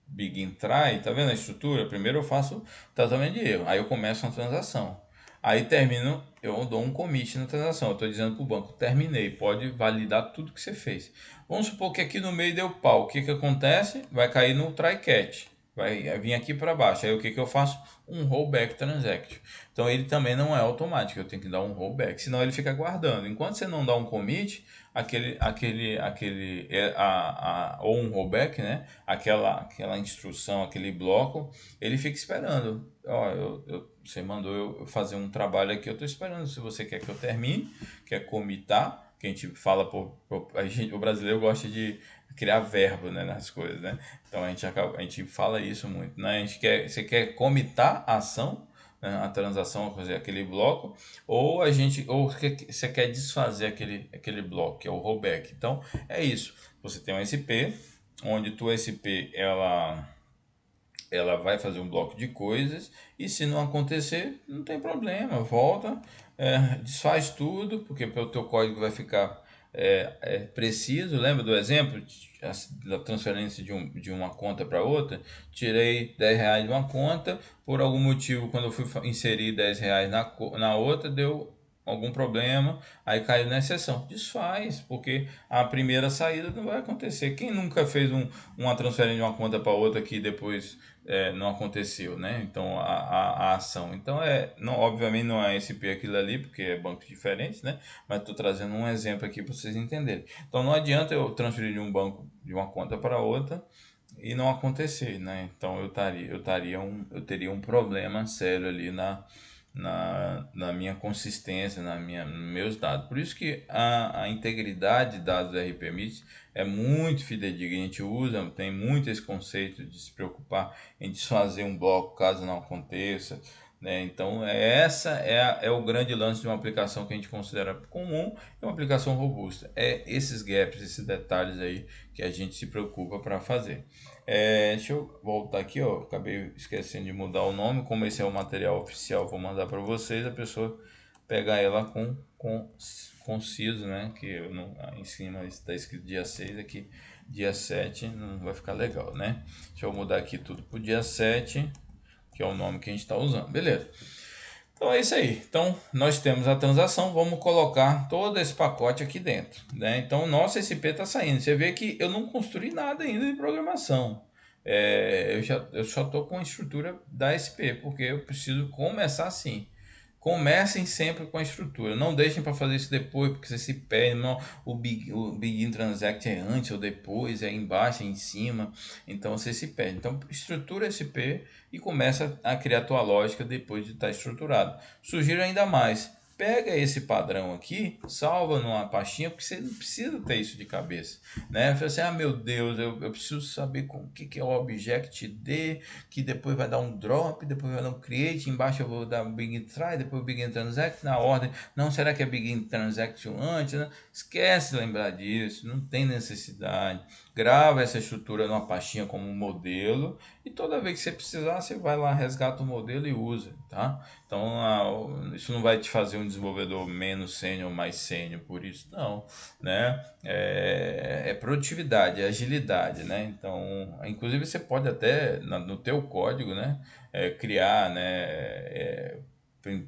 Speaker 1: Begin Try, tá vendo a estrutura? Primeiro eu faço tratamento de erro, aí eu começo uma transação. Aí termino, eu dou um commit na transação. Eu estou dizendo para o banco, terminei, pode validar tudo que você fez. Vamos supor que aqui no meio deu pau. O que acontece? Vai cair no try catch. Vai vir aqui para baixo. Aí o que eu faço? Um rollback transaction. Então ele também não é automático, eu tenho que dar um rollback, senão ele fica guardando. Enquanto você não dá um commit, ou um rollback, né? Aquela instrução, aquele bloco, ele fica esperando. Ó, você mandou eu fazer um trabalho aqui, eu estou esperando se você quer que eu termine, quer comitar, que a gente fala o brasileiro gosta de criar verbo, né, nas coisas, né? Então a gente fala isso muito, né? Você quer comitar a ação, né, a transação, fazer aquele bloco, ou você quer desfazer aquele bloco, que é o rollback. Então é isso. Você tem um SP, onde tua SP ela vai fazer um bloco de coisas, e se não acontecer, não tem problema, volta, desfaz tudo, porque o teu código vai ficar preciso. Lembra do exemplo da transferência de uma conta para outra? Tirei R$ 10 de uma conta, por algum motivo, quando eu fui inserir R$ 10 na outra, deu algum problema, aí caiu na exceção. Desfaz, porque a primeira saída não vai acontecer. Quem nunca fez uma transferência de uma conta para outra que depois não aconteceu, né? Então a ação. Então não, obviamente não é SP aquilo ali, porque é bancos diferentes, né? Mas estou trazendo um exemplo aqui para vocês entenderem. Então não adianta eu transferir de um banco de uma conta para outra e não acontecer, né? Então eu teria um problema sério ali na minha consistência, nos meus dados. Por isso que a integridade de dados do RPMIT é muito fidedigna. A gente usa, tem muito esse conceito de se preocupar em desfazer um bloco caso não aconteça, né? Então, é o grande lance de uma aplicação que a gente considera comum e uma aplicação robusta. É esses gaps, esses detalhes aí que a gente se preocupa para fazer. Deixa eu voltar aqui, ó. Acabei esquecendo de mudar o nome. Como esse é o material oficial, vou mandar para vocês. A pessoa pegar ela com conciso, né? Que eu não, em cima está escrito dia 6 aqui, dia 7 não vai ficar legal, né? Deixa eu mudar aqui tudo para o dia 7, que é o nome que a gente está usando. Beleza. Então é isso aí. Então nós temos a transação, vamos colocar todo esse pacote aqui dentro, né? Então o nosso SP está saindo. Você vê que eu não construí nada ainda de programação. Eu só estou com a estrutura da SP, porque eu preciso começar assim. Comecem sempre com a estrutura. Não deixem para fazer isso depois, porque você se perde. Não, o Begin Transact é antes ou depois, é embaixo, é em cima. Então você se perde. Então estrutura SP e começa a criar a tua lógica depois de estar estruturado. Sugiro ainda mais. Pega esse padrão aqui, salva numa pastinha, porque você não precisa ter isso de cabeça, né? Fala assim, meu Deus, eu preciso saber o que é o Object-D, que depois vai dar um drop, depois vai dar um create, embaixo eu vou dar um begin try, depois begin transact na ordem. Não, será que é begin transaction antes, né? Esquece de lembrar disso, não tem necessidade. Grava essa estrutura numa pastinha como um modelo e toda vez que você precisar, você vai lá, resgata o modelo e usa, tá? Então, isso não vai te fazer um desenvolvedor menos sênior ou mais sênior por isso, não, né? É produtividade, é agilidade, né? Então, inclusive você pode até no teu código, né, criar, né,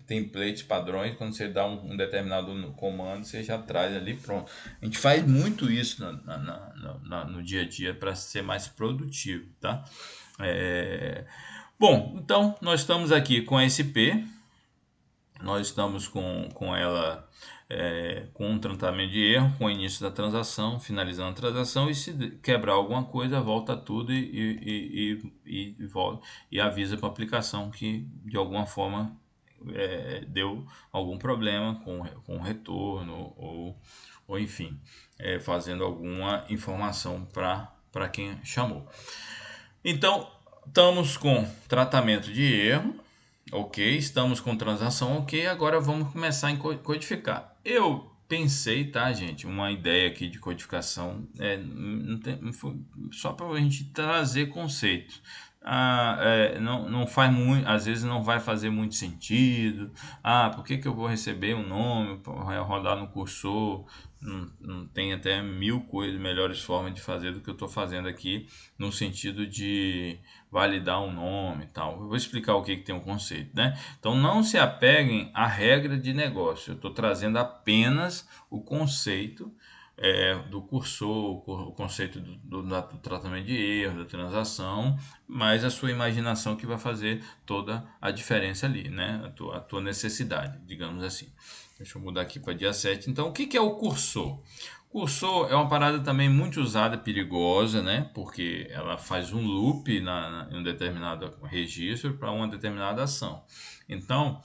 Speaker 1: templates, padrões, quando você dá um determinado comando, você já traz ali pronto. A gente faz muito isso no dia a dia para ser mais produtivo, tá? Bom, então nós estamos aqui com a SP, nós estamos com ela com um tratamento de erro, com o início da transação, finalizando a transação, e se quebrar alguma coisa, volta tudo volta, e avisa para a aplicação que de alguma forma deu algum problema com retorno ou enfim, fazendo alguma informação para quem chamou. Então, estamos com tratamento de erro, ok, estamos com transação, ok, agora vamos começar a codificar. Eu pensei, tá, gente, uma ideia aqui de codificação, só para a gente trazer conceitos. Não faz muito, às vezes não vai fazer muito sentido. Por que eu vou receber um nome para rodar no cursor? Não tem até 1000 coisas, melhores formas de fazer do que eu estou fazendo aqui, no sentido de validar um nome e tal. Eu vou explicar o que tem um conceito, né? Então não se apeguem à regra de negócio. Eu estou trazendo apenas o conceito do cursor, o conceito do tratamento de erro, da transação, mas a sua imaginação que vai fazer toda a diferença ali, né? A tua necessidade, digamos assim. Deixa eu mudar aqui para dia 7. Então, o que é o cursor? Cursor é uma parada também muito usada, perigosa, né? Porque ela faz um loop em um determinado registro para uma determinada ação. Então,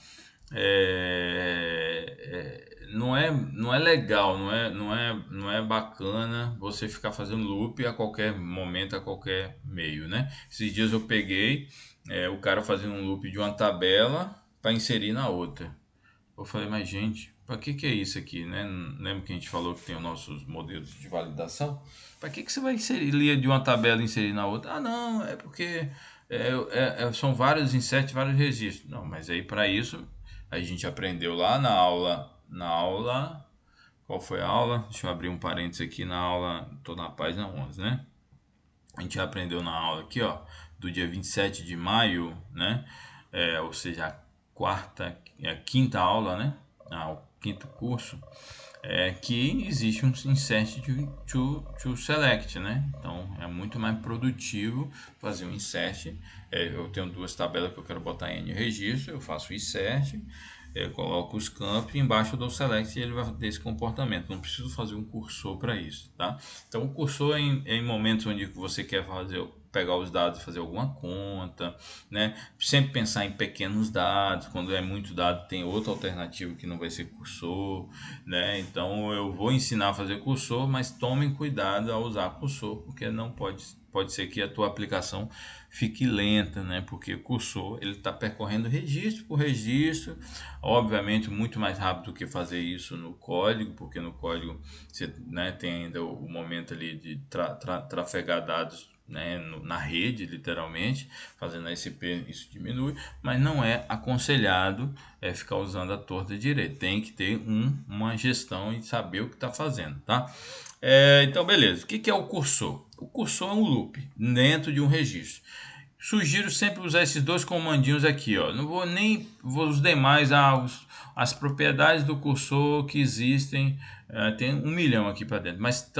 Speaker 1: não é legal, não é bacana você ficar fazendo loop a qualquer momento, a qualquer meio, né? Esses dias eu peguei o cara fazendo um loop de uma tabela para inserir na outra. Eu falei, mas gente, para que é isso aqui, né? Lembra que a gente falou que tem os nossos modelos de validação? Para que você vai inserir lia de uma tabela e inserir na outra? Não, é porque são vários insert, vários registros. Não, mas aí para isso a gente aprendeu lá na aula, qual foi a aula? Deixa eu abrir um parênteses aqui na aula, tô na página 11, né? A gente aprendeu na aula aqui, ó, do dia 27 de maio, né? Ou seja, a quinta aula, né? quinto curso, que existe um insert to select, né? Então é muito mais produtivo fazer um insert. Eu tenho duas tabelas que eu quero botar em registro, eu faço o insert, coloco os campos e embaixo eu dou select e ele vai ter esse comportamento. Não preciso fazer um cursor para isso, tá? Então o cursor é em momentos onde você quer pegar os dados e fazer alguma conta, né? Sempre pensar em pequenos dados. Quando é muito dado, tem outra alternativa que não vai ser cursor, né? Então eu vou ensinar a fazer cursor, mas tomem cuidado ao usar cursor, porque não pode ser que a tua aplicação fique lenta, né? Porque o cursor ele está percorrendo registro por registro, obviamente muito mais rápido do que fazer isso no código, porque no código você, né, tem ainda o momento ali de trafegar dados, né, na rede, literalmente, fazendo a SP, isso diminui, mas não é aconselhado ficar usando a torta direita. Tem que ter uma gestão e saber o que está fazendo, tá? Então, beleza. O que é o cursor? O cursor é um loop dentro de um registro. Sugiro sempre usar esses dois comandinhos aqui, ó. Não vou nem os demais, as propriedades do cursor que existem, tem 1 milhão aqui para dentro, mas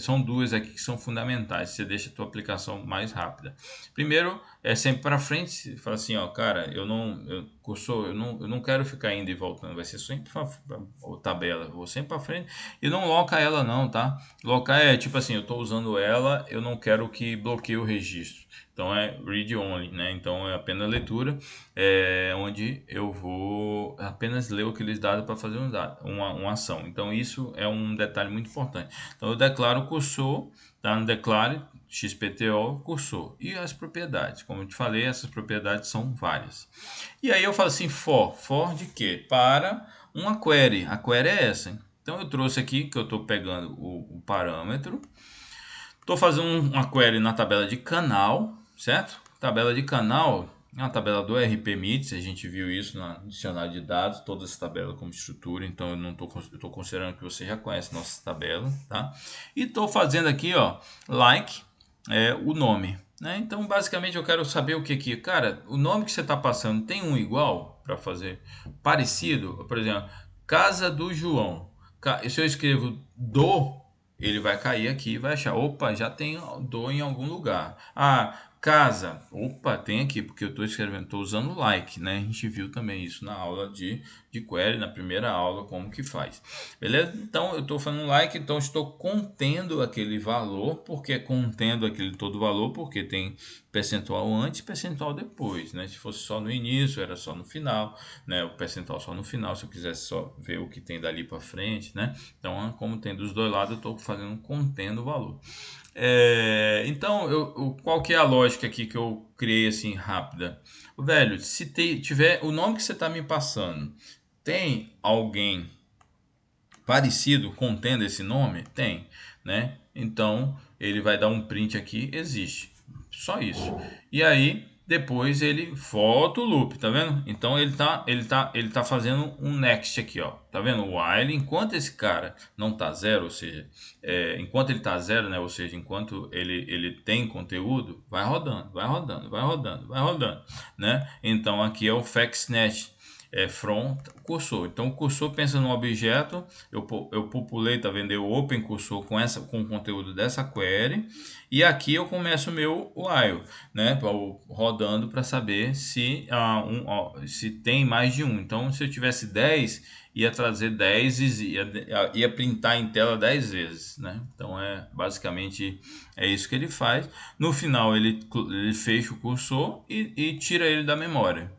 Speaker 1: são duas aqui que são fundamentais. Você deixa a tua aplicação mais rápida. Primeiro, é sempre para frente. Você fala assim, ó, cara, cursor, eu não quero ficar indo e voltando, vai ser sempre tabela, eu vou sempre para frente e não loca ela não, tá? Locar é tipo assim, eu estou usando ela, eu não quero que bloqueie o registro. Então é read only, né? Então é apenas leitura, onde eu vou apenas ler aqueles dados para fazer uma ação. Então isso é um detalhe muito importante. Então eu declaro o cursor, tá? No declare XPTO cursor e as propriedades. Como eu te falei, essas propriedades são várias. E aí eu falo assim, for de quê? Para uma query. A query é essa. Então eu trouxe aqui que eu estou pegando o parâmetro. Estou fazendo uma query na tabela de canal, certo? Tabela de canal é uma tabela do RPMITS, a gente viu isso no dicionário de dados, toda essa tabela como estrutura, então eu não estou considerando que você já conhece nossa tabela, tá? E estou fazendo aqui, ó, like, o nome, né? Então basicamente eu quero saber o que aqui, cara, o nome que você está passando tem um igual para fazer parecido, por exemplo, Casa do João. Se eu escrevo ele vai cair aqui e vai achar, opa, já tem do em algum lugar. Ah, casa, opa, tem aqui, porque eu estou usando like, né? A gente viu também isso na aula de query, na primeira aula, como que faz. Beleza? Então, eu estou fazendo like, então estou contendo aquele valor, porque contendo aquele todo valor, porque tem percentual antes e percentual depois, né? Se fosse só no início, era só no final, né? O percentual só no final, se eu quisesse só ver o que tem dali para frente, né? Então, como tem dos dois lados, eu estou fazendo contendo o valor. Então, qual que é a lógica aqui que eu criei assim rápida? Velho, se tiver o nome que você está me passando, tem alguém parecido contendo esse nome? Tem, né? Então, ele vai dar um print aqui, existe. Só isso. E aí, depois ele volta o loop, tá vendo? Então ele tá fazendo um next aqui, ó. Tá vendo? O while, enquanto esse cara não tá zero, ou seja, enquanto ele tá zero, né? Ou seja, enquanto ele tem conteúdo, vai rodando, vai rodando, vai rodando, vai rodando, né? Então aqui é o FactNet. From cursor. Então o cursor pensa no objeto, eu populei, tá vendo? Eu open cursor com o conteúdo dessa query e aqui eu começo o meu while, né? Rodando para saber se se tem mais de um. Então se eu tivesse 10, ia trazer 10 e ia printar em tela 10 vezes, né? Então basicamente é isso que ele faz. No final ele fecha o cursor e tira ele da memória.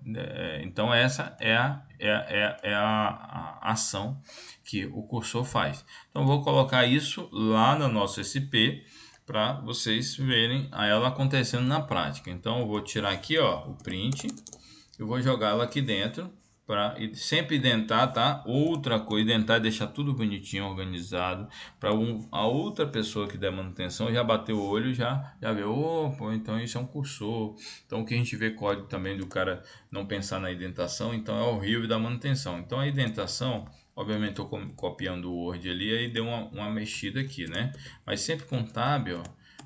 Speaker 1: Então essa é a ação que o cursor faz. Então vou colocar isso lá no nosso SP para vocês verem ela acontecendo na prática. Então eu vou tirar aqui, ó, o print, eu vou jogá-la aqui dentro para sempre identar, tá? Outra coisa, identar, deixar tudo bonitinho, organizado, para a outra pessoa que der manutenção já bater o olho, já vê, pô, então isso é um cursor. Então o que a gente vê código também do cara não pensar na indentação, então é horrível da manutenção. Então a indentação, obviamente estou copiando o Word ali, aí deu uma mexida aqui, né? Mas sempre com tab, ó,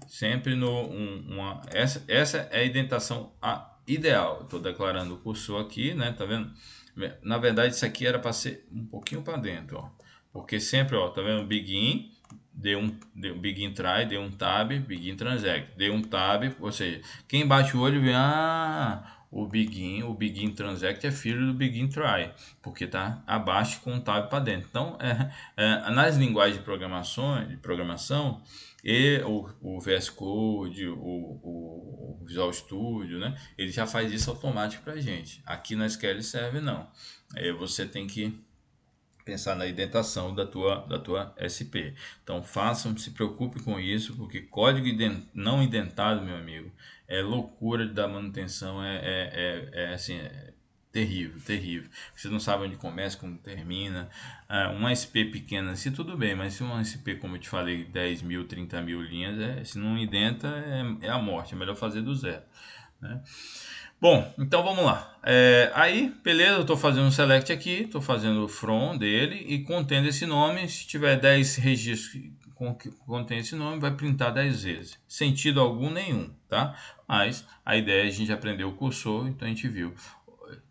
Speaker 1: sempre essa é a indentação ideal. Estou declarando o cursor aqui, né? Tá vendo? Na verdade, isso aqui era para ser um pouquinho para dentro, ó. Porque sempre, ó, tá vendo? Begin, deu begin try, deu um tab, begin transact, deu um tab, ou seja, quem bate o olho vê, o begin transact é filho do begin try, porque tá abaixo com um tab para dentro. Então, nas linguagens de programação, e o VS Code, o Visual Studio, né? Ele já faz isso automático para gente. Aqui na SQL Server não. Você tem que pensar na indentação da tua SP. Então façam, se preocupe com isso, porque código não indentado, meu amigo, é loucura de dar manutenção, assim, terrível, terrível. Você não sabe onde começa, como termina. Uma SP pequena, se tudo bem, mas se uma SP, como eu te falei, 10 mil, 30 mil linhas, se não indenta, é a morte, é melhor fazer do zero, né? Bom, então vamos lá. Aí, beleza, eu estou fazendo um select aqui, estou fazendo o from dele e contendo esse nome. Se tiver 10 registros que contém esse nome, vai printar 10 vezes. Sentido algum nenhum, tá? Mas a ideia é a gente aprender o cursor, então a gente viu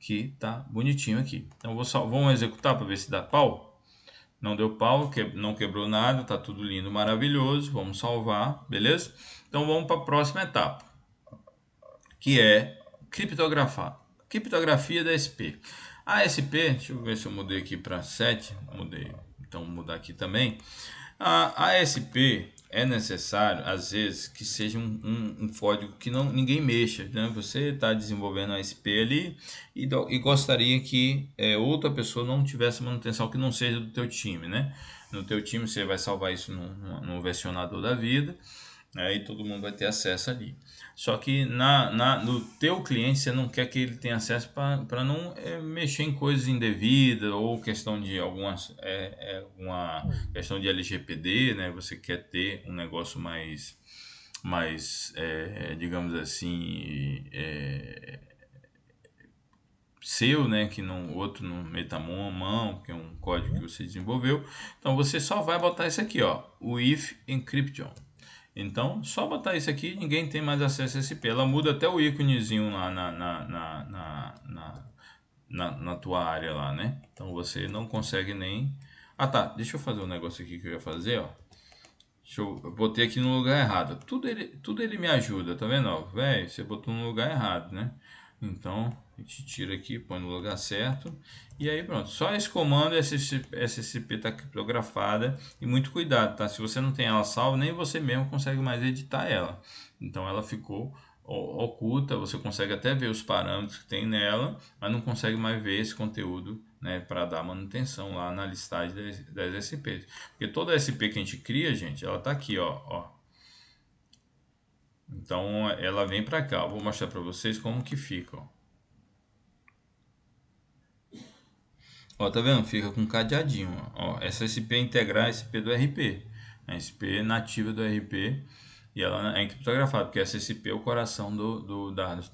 Speaker 1: que tá bonitinho aqui. Então vamos executar para ver se dá pau. Não deu pau, não quebrou nada, tá tudo lindo, maravilhoso. Vamos salvar, beleza? Então vamos para a próxima etapa, que é criptografar. Criptografia da SP. A SP, deixa eu ver se eu mudei aqui para 7, mudei, então vou mudar aqui também. A SP é necessário, às vezes, que seja um código que ninguém mexa, né? Você está desenvolvendo a SP ali e gostaria que outra pessoa não tivesse manutenção que não seja do teu time, né? No teu time você vai salvar isso no versionador da vida, e todo mundo vai ter acesso ali. Só que no teu cliente você não quer que ele tenha acesso para não mexer em coisas indevidas ou questão de uma questão de LGPD, né? Você quer ter um negócio mais digamos assim, seu, né? Que o outro não meta a mão, porque é um código que você desenvolveu. Então você só vai botar isso aqui, ó, o if encryption. Então, só botar isso aqui, ninguém tem mais acesso a SP. Ela muda até o íconezinho lá na tua área lá, né? Então você não consegue nem... Ah tá, deixa eu fazer um negócio aqui que eu ia fazer, ó. Eu botei aqui no lugar errado. Tudo ele me ajuda, tá vendo? Ó, velho, você botou no lugar errado, né? Então, a gente tira aqui, põe no lugar certo. E aí pronto. Só esse comando, essa SCP está criptografada. E muito cuidado, tá? Se você não tem ela salva, nem você mesmo consegue mais editar ela. Então ela ficou oculta, você consegue até ver os parâmetros que tem nela, mas não consegue mais ver esse conteúdo, né, para dar manutenção lá na listagem das SPs. Porque toda SP que a gente cria, gente, ela tá aqui, ó. Então ela vem para cá. Eu vou mostrar para vocês como que fica, ó. Ó, tá vendo? Fica com cadeadinho, ó. Essa SP é integrar a SP do RP. A SP nativa do RP. E ela é criptografada, porque essa SP é o coração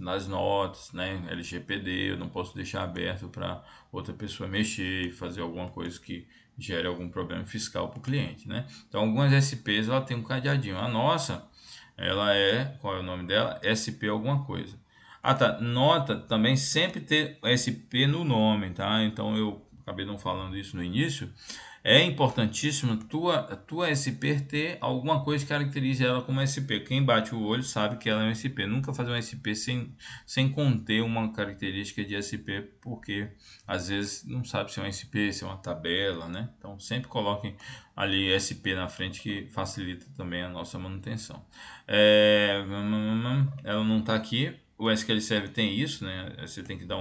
Speaker 1: das notas, né? LGPD, eu não posso deixar aberto para outra pessoa mexer e fazer alguma coisa que gere algum problema fiscal para o cliente, né? Então, algumas SPs ela tem um cadeadinho. A nossa, ela qual é o nome dela? SP alguma coisa. Ah, tá. Nota também sempre ter SP no nome, tá? Então eu acabei não falando isso no início. É importantíssimo tua SP ter alguma coisa que caracterize ela como SP. Quem bate o olho sabe que ela é um SP. Nunca fazer um SP sem conter uma característica de SP, porque às vezes não sabe se é um SP, se é uma tabela, né? Então sempre coloquem ali SP na frente, que facilita também a nossa manutenção. Ela não está aqui. O SQL Server tem isso, né? Você tem que dar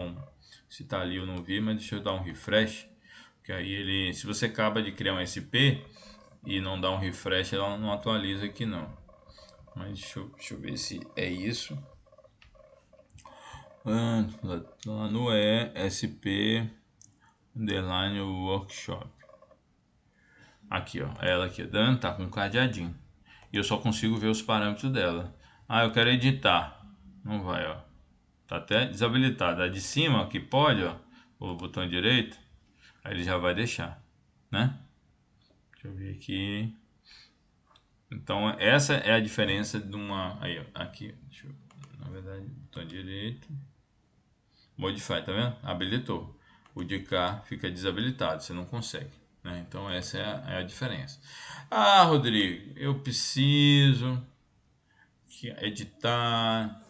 Speaker 1: se está ali eu não vi, mas deixa eu dar um refresh. Que aí se você acaba de criar um SP e não dá um refresh, ela não atualiza aqui não. Mas deixa eu ver se é isso. Lá no SP underline workshop. Aqui, ó. Ela aqui, tá com um cadeadinho. E eu só consigo ver os parâmetros dela. Eu quero editar. Não vai, ó. Tá até desabilitado. A de cima, que pode, ó. O botão direito. Aí ele já vai deixar, né? Deixa eu ver aqui. Então essa é a diferença de uma... Aí, ó. Aqui. Deixa eu... Na verdade, botão direito. Modify, tá vendo? Habilitou. o de cá fica desabilitado, você não consegue, né? Então essa é a diferença. Ah, Rodrigo, eu preciso editar,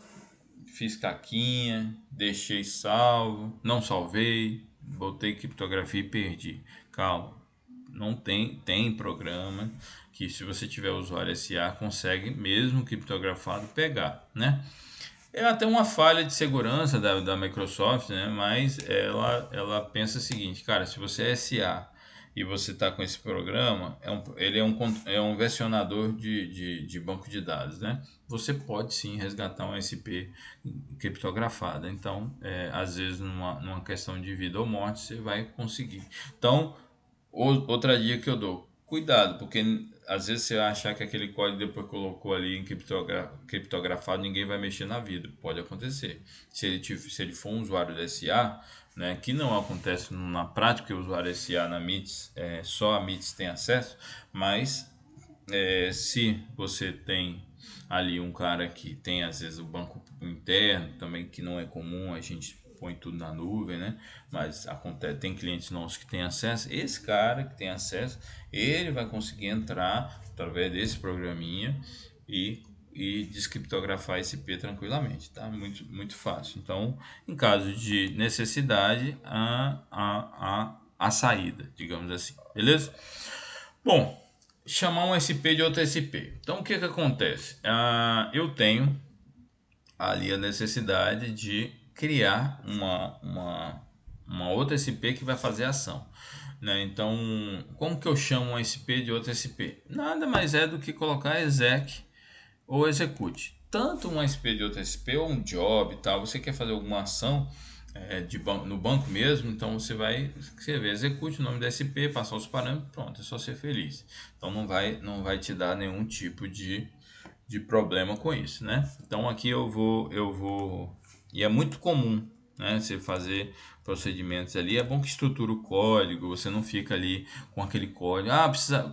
Speaker 1: fiz caquinha, deixei salvo, não salvei, botei criptografia e perdi. Calma, não tem programa que, se você tiver usuário SA, consegue mesmo criptografado pegar, né? É até uma falha de segurança da Microsoft, né? Mas ela pensa o seguinte, cara, se você é SA e você está com esse programa, ele é um versionador de banco de dados, né? Você pode sim resgatar um SP criptografado. Então, às vezes, numa questão de vida ou morte, você vai conseguir. Então, outra dica que eu dou, cuidado, porque às vezes você vai achar que aquele código depois colocou ali em criptografado, ninguém vai mexer na vida. Pode acontecer. Se ele for um usuário da SA, né, que não acontece na prática, o usuário SA na MITS, só a MITS tem acesso, mas se você tem ali um cara que tem às vezes o banco interno também, que não é comum, a gente põe tudo na nuvem, né? Mas acontece, tem clientes nossos que têm acesso. Esse cara que tem acesso, ele vai conseguir entrar através desse programinha e descriptografar esse P tranquilamente, tá? Muito fácil. Então, em caso de necessidade, a saída, digamos assim, beleza? Bom, chamar um SP de outro SP. Então, o que que acontece? Eu tenho ali a necessidade de criar uma outra SP que vai fazer a ação, né? Então, como que eu chamo um SP de outro SP? Nada mais é do que colocar exec ou execute. Tanto um SP de outro SP ou um job e tal, você quer fazer alguma ação no banco mesmo, então você vai escrever execute o nome da SP, passar os parâmetros, pronto, é só ser feliz. Então não vai te dar nenhum tipo de problema com isso, né? Então aqui eu vou e é muito comum, né? Você fazer procedimentos ali, é bom que estrutura o código, você não fica ali com aquele código,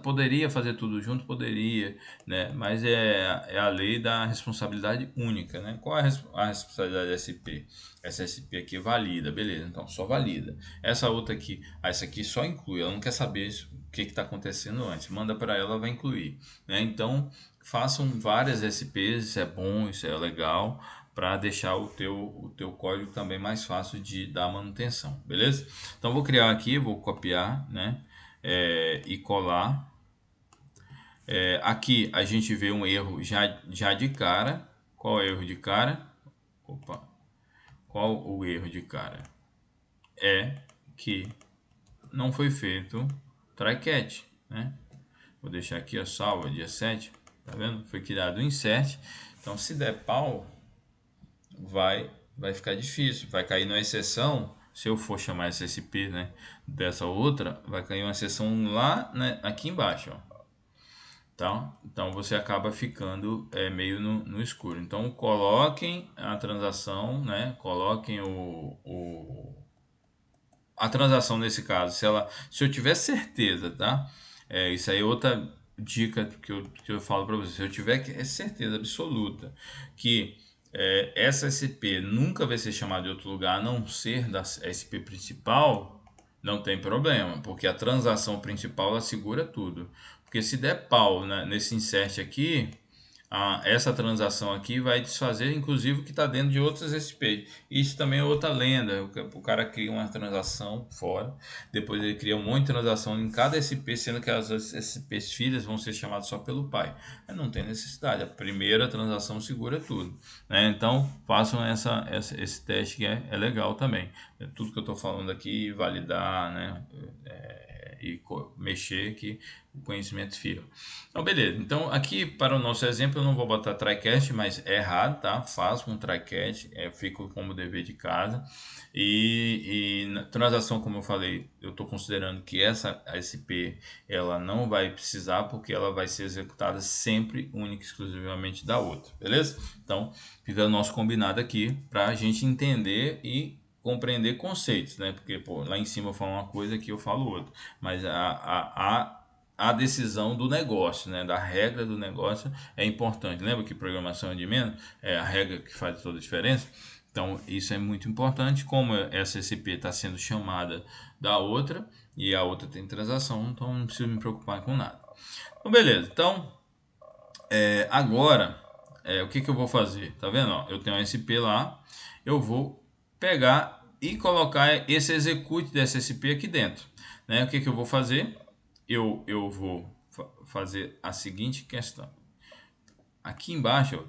Speaker 1: poderia fazer tudo junto, poderia, né? Mas é a lei da responsabilidade única, né? Qual é a responsabilidade da SP? Essa SP aqui valida, beleza, então só valida. Essa outra aqui, essa aqui só inclui, ela não quer saber o que está acontecendo antes, manda para ela, vai incluir, né? Então façam várias SPs, isso é bom, isso é legal, para deixar o teu código também mais fácil de dar manutenção, beleza? Então vou criar aqui, vou copiar, né? E colar. Aqui a gente vê um erro já de cara. Qual é o erro de cara? Opa, qual o erro de cara? É que não foi feito try catch, né? Vou deixar aqui a salva dia 7, tá vendo? Foi criado o insert. Então se der pau, vai ficar difícil, vai cair numa exceção. Se eu for chamar essa SP, né, dessa outra, vai cair uma exceção lá, né, aqui embaixo, ó. Tá? Então você acaba ficando meio no escuro. Então coloquem a transação, né? Coloquem a transação nesse caso, se eu tiver certeza, tá? Isso aí é outra dica que eu falo para você. Se eu tiver certeza absoluta que essa SP nunca vai ser chamada de outro lugar a não ser da SP principal, não tem problema, porque a transação principal ela segura tudo. Porque se der pau, né, nesse insert aqui, essa transação aqui vai desfazer inclusive o que está dentro de outras SP. Isso também é outra lenda. O cara cria uma transação fora, depois ele cria um monte de transação em cada SP, sendo que as SPs filhas vão ser chamadas só pelo pai. Mas não tem necessidade, a primeira transação segura tudo, né? Então façam esse teste que é legal também. Tudo que eu estou falando aqui, validar, né? E mexer que o conhecimento firma. Então, beleza. Então, aqui para o nosso exemplo, eu não vou botar try-catch, mas é errado, tá? Faço um try-catch, fico como dever de casa. E na transação, como eu falei, eu estou considerando que essa SP ela não vai precisar, porque ela vai ser executada sempre, única e exclusivamente da outra, beleza? Então, fica o nosso combinado aqui para a gente entender e compreender conceitos, né? Porque pô, lá em cima eu falo uma coisa, aqui eu falo outra. Mas a decisão do negócio, né? Da regra do negócio é importante. Lembra que programação é de menos? É a regra que faz toda a diferença? Então, isso é muito importante, como essa SP está sendo chamada da outra e a outra tem transação, então não preciso me preocupar com nada. Então, beleza. Então, agora, o que eu vou fazer? Tá vendo? Ó, eu tenho um SP lá, eu vou pegar e colocar esse execute dessa SP aqui dentro. Né? O que eu vou fazer? Eu vou fazer a seguinte questão. Aqui embaixo,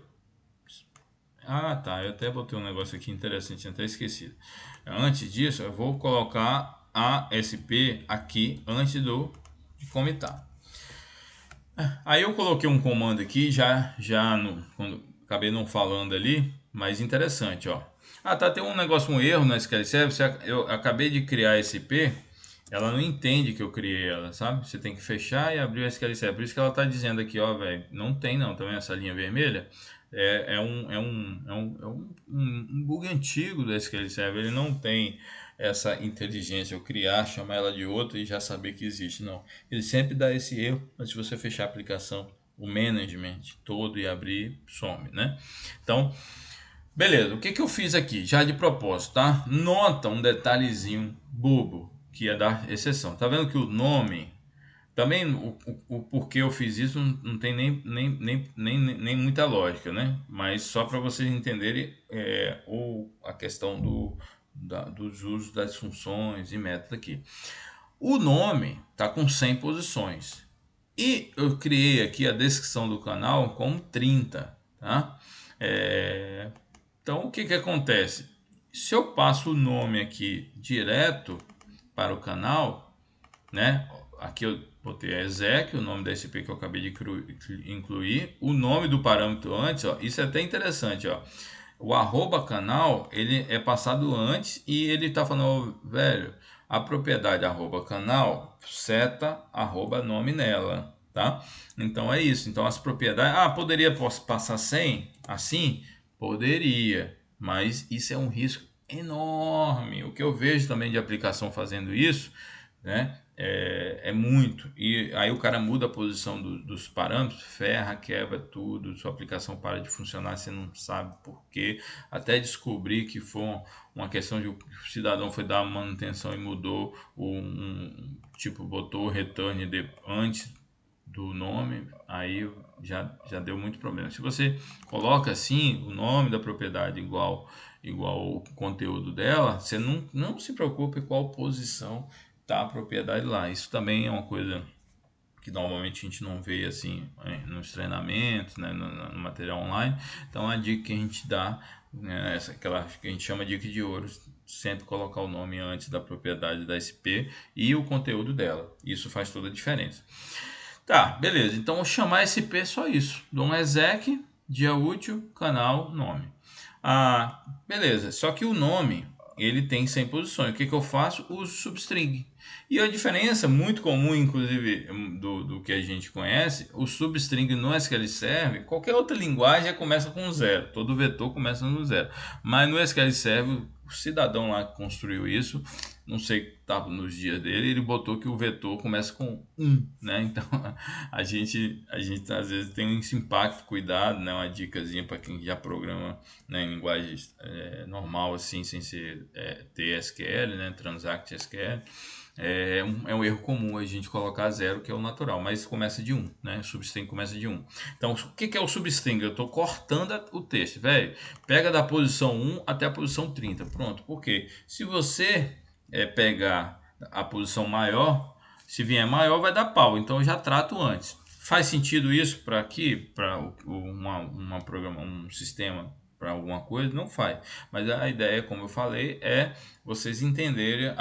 Speaker 1: ó, tá, eu até botei um negócio aqui interessante, tinha até esquecido. Antes disso, eu vou colocar a SP aqui antes de comitar. Aí eu coloquei um comando aqui, já no, quando acabei não falando ali, mas interessante, ó. Tá, tem um negócio, um erro na SQL Server, eu acabei de criar a SP, ela não entende que eu criei ela, sabe? Você tem que fechar e abrir o SQL Server. Por isso que ela tá dizendo aqui, ó, velho, não tem não, tá vendo essa linha vermelha? É um bug antigo do SQL Server, ele não tem essa inteligência, eu criar, chamar ela de outra e já saber que existe, não. Ele sempre dá esse erro, mas se você fechar a aplicação, o management todo e abrir, some, né? Então, beleza, o que eu fiz aqui? Já de propósito, tá? Nota um detalhezinho bobo, que ia dar exceção. Tá vendo que o nome, também o porquê eu fiz isso não tem nem muita lógica, né? Mas só para vocês entenderem a questão dos usos das funções e métodos aqui. O nome tá com 100 posições. E eu criei aqui a descrição do canal com 30, tá? Então o que acontece? Se eu passo o nome aqui direto para o canal, né? Aqui eu botei a exec, o nome da SP que eu acabei de incluir, o nome do parâmetro antes, ó, isso é até interessante, ó. O arroba canal, ele é passado antes e ele tá falando, velho, a propriedade arroba canal, seta arroba nome nela, tá? Então é isso. Então as propriedades, poderia passar sem assim? Poderia, mas isso é um risco enorme. O que eu vejo também de aplicação fazendo isso, né? É muito. E aí o cara muda a posição dos parâmetros, ferra, quebra tudo, sua aplicação para de funcionar, você não sabe por quê. Até descobrir que foi uma questão de o cidadão foi dar manutenção e mudou tipo, botou o return antes do nome, aí já deu muito problema. Se você coloca assim o nome da propriedade igual o conteúdo dela, você não se preocupe qual posição tá a propriedade lá. Isso também é uma coisa que normalmente a gente não vê assim nos treinamentos, né, no material online. Então a dica que a gente dá, né, aquela que a gente chama de dica de ouro, sempre colocar o nome antes da propriedade da SP e o conteúdo dela. Isso faz toda a diferença. Tá, beleza. Então chamar SP é só isso. Dou um exec, dia útil, canal, nome. Beleza. Só que o nome ele tem 100 posições. O que eu faço? Uso substring. E a diferença muito comum, inclusive, do que a gente conhece, o substring no SQL Server, qualquer outra linguagem já começa com zero. Todo vetor começa no zero. Mas no SQL Server, o cidadão lá que construiu isso, não sei o que estava nos dias dele, ele botou que o vetor começa com 1, né? Então a gente às vezes tem esse impacto, cuidado, né? Uma dicasinha para quem já programa, né, em linguagem normal, assim, sem ser TSQL, né? Transact SQL. É um erro comum a gente colocar zero, que é o natural, mas começa de 1, né? O substring começa de 1. Então, o que é o substring? Eu estou cortando o texto, velho. Pega da posição 1 até a posição 30. Pronto. Por quê? Se você pegar a posição maior, se vier maior vai dar pau, então eu já trato antes. Faz sentido isso para aqui, para um sistema, para alguma coisa? Não faz. Mas a ideia, como eu falei, é vocês entenderem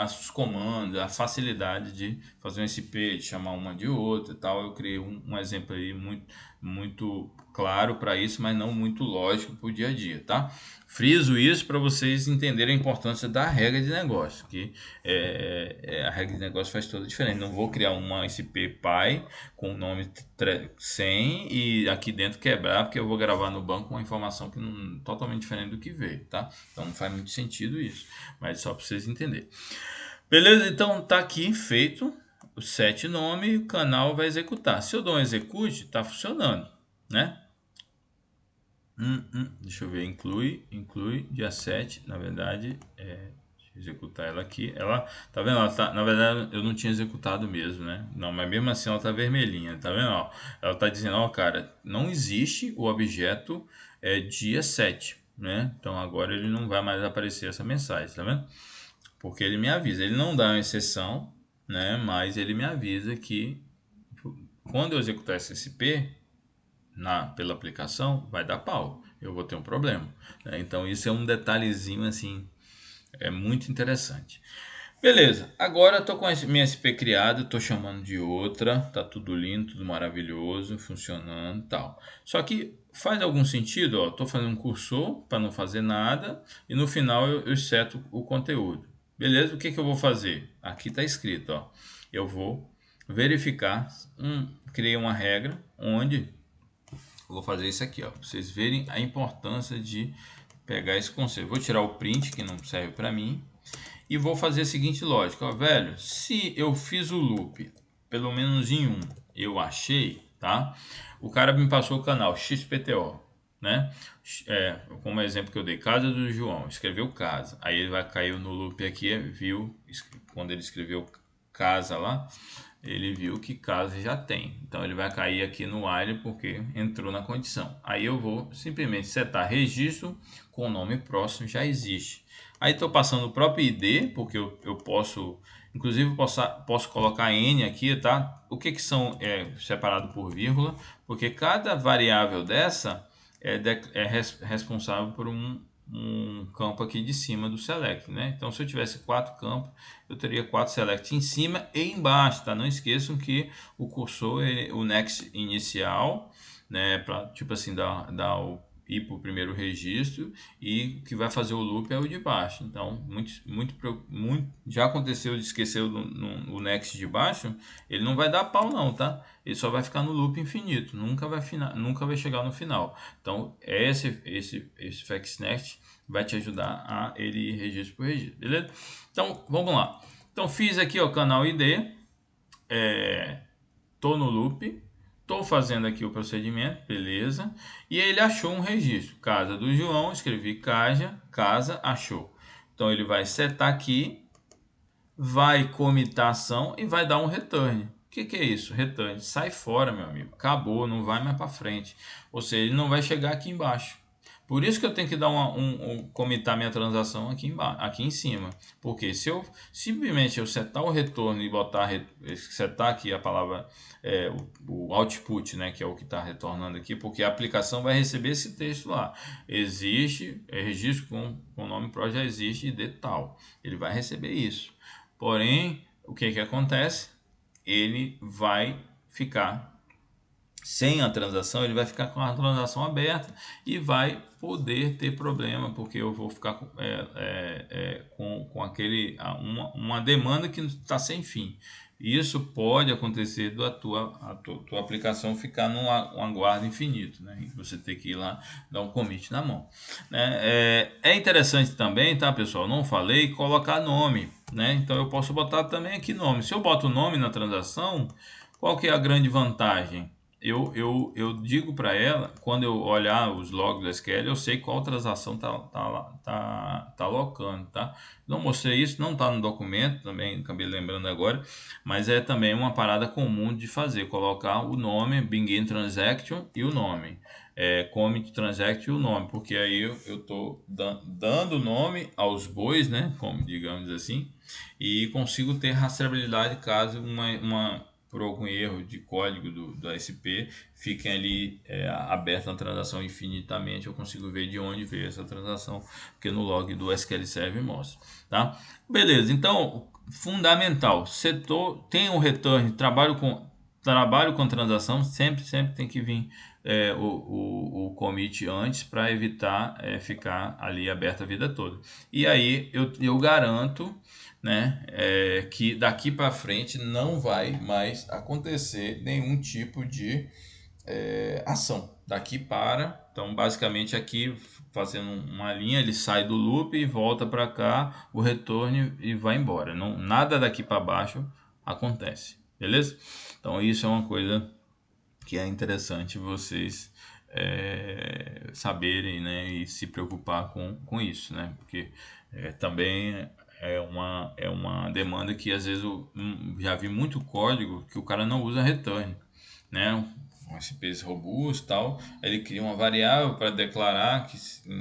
Speaker 1: os comandos, a facilidade de fazer um SP, de chamar uma de outra e tal. Eu criei um exemplo aí muito claro para isso, mas não muito lógico para o dia a dia, tá? Friso isso para vocês entenderem a importância da regra de negócio, que a regra de negócio faz toda a diferença. Não vou criar uma SP Pi com o nome 100 e aqui dentro quebrar, porque eu vou gravar no banco uma informação que não, totalmente diferente do que veio, tá? Então não faz muito sentido isso, mas só para vocês entenderem. Beleza? Então tá aqui feito o set nome, o canal vai executar. Se eu dou um execute, tá funcionando, né? Deixa eu ver, inclui dia 7, na verdade, deixa eu executar ela aqui. Ela, tá vendo? Ela tá, na verdade, eu não tinha executado mesmo, né? Não, mas mesmo assim ela tá vermelhinha, tá vendo? Ó, ela tá dizendo, ó, cara, não existe o objeto dia 7, né? Então agora ele não vai mais aparecer essa mensagem, tá vendo? Porque ele me avisa, ele não dá uma exceção, né? Mas ele me avisa que quando eu executar esse SP, pela aplicação, vai dar pau. Eu vou ter um problema, né? Então isso é um detalhezinho assim, é muito interessante. Beleza, agora eu tô com a minha SP criada, tô chamando de outra, tá tudo lindo, tudo maravilhoso, funcionando, e tal. Só que faz algum sentido, ó, tô fazendo um cursor para não fazer nada e no final eu seto o conteúdo. Beleza? O que que eu vou fazer? Aqui tá escrito, ó. Eu vou verificar, criei uma regra onde eu vou fazer isso aqui, ó, pra vocês verem a importância de pegar esse conceito. Vou tirar o print que não serve para mim e vou fazer a seguinte lógica, ó, velho, se eu fiz o loop, pelo menos em um, eu achei, tá? O cara me passou o canal XPTO, né? Como exemplo que eu dei, casa do João, escreveu casa. Aí ele vai cair no loop aqui, viu? Quando ele escreveu casa lá, ele viu que casa já tem. Então ele vai cair aqui no while porque entrou na condição. Aí eu vou simplesmente setar registro com o nome próximo, já existe. Aí estou passando o próprio ID, porque eu posso, inclusive posso colocar N aqui, tá? O que são separado por vírgula? Porque cada variável dessa responsável por um campo aqui de cima do select, né? Então, se eu tivesse 4 campos, eu teria 4 select em cima e embaixo, tá? Não esqueçam que o cursor é o next inicial, né? Para tipo assim dar ir para o primeiro registro e o que vai fazer o loop é o de baixo. Então, muito já aconteceu de esquecer o next de baixo, ele não vai dar pau não, tá? Ele só vai ficar no loop infinito, nunca vai chegar no final. Então, esse FXNext vai te ajudar a ele ir registro por registro, beleza? Então, vamos lá. Então, fiz aqui o canal ID, tô no loop, tô fazendo aqui o procedimento, beleza? E ele achou um registro, casa do João, escrevi casa, achou. Então, ele vai setar aqui, vai comitar a ação e vai dar um return. O que é isso? Return. Sai fora, meu amigo. Acabou, não vai mais para frente. Ou seja, ele não vai chegar aqui embaixo. Por isso que eu tenho que dar comitar minha transação aqui embaixo, aqui em cima. Porque se eu simplesmente eu setar o retorno e setar aqui a palavra o output, né, que é o que está retornando aqui, porque a aplicação vai receber esse texto lá. Existe, registro com o nome pro já existe de tal. Ele vai receber isso. Porém, o que acontece? Ele vai ficar sem a transação, ele vai ficar com a transação aberta e vai poder ter problema, porque eu vou ficar com uma demanda que está sem fim. Isso pode acontecer da tua aplicação ficar num aguardo infinito, né? E você ter que ir lá dar um commit na mão, né? É interessante também, tá, pessoal? Não falei, colocar nome, né? Então eu posso botar também aqui nome. Se eu boto o nome na transação, qual que é a grande vantagem? Eu digo para ela, quando eu olhar os logs do SQL, eu sei qual transação tá alocando, tá? Não mostrei isso, não tá no documento, também acabei lembrando agora, mas é também uma parada comum de fazer, colocar o nome, begin transaction e o nome, commit transaction e o nome, porque aí eu tô dando nome aos bois, né? Como digamos assim, e consigo ter rastreabilidade caso por algum erro de código do ASP, fiquem ali aberto na transação infinitamente, eu consigo ver de onde veio essa transação, porque no log do SQL Server mostra, tá? Beleza, então, fundamental, setor, tem um return, trabalho com transação, sempre tem que vir o commit antes para evitar ficar ali aberto a vida toda. E aí eu garanto, né, que daqui para frente não vai mais acontecer nenhum tipo de ação daqui para. Então, basicamente aqui fazendo uma linha, ele sai do loop e volta para cá, o retorno e vai embora. Não, nada daqui para baixo acontece, beleza? Então, isso é uma coisa que é interessante vocês saberem, né, e se preocupar com isso, né, porque também é uma demanda que às vezes já vi muito código que o cara não usa return, né, um SPS robusto e tal, ele cria uma variável para declarar que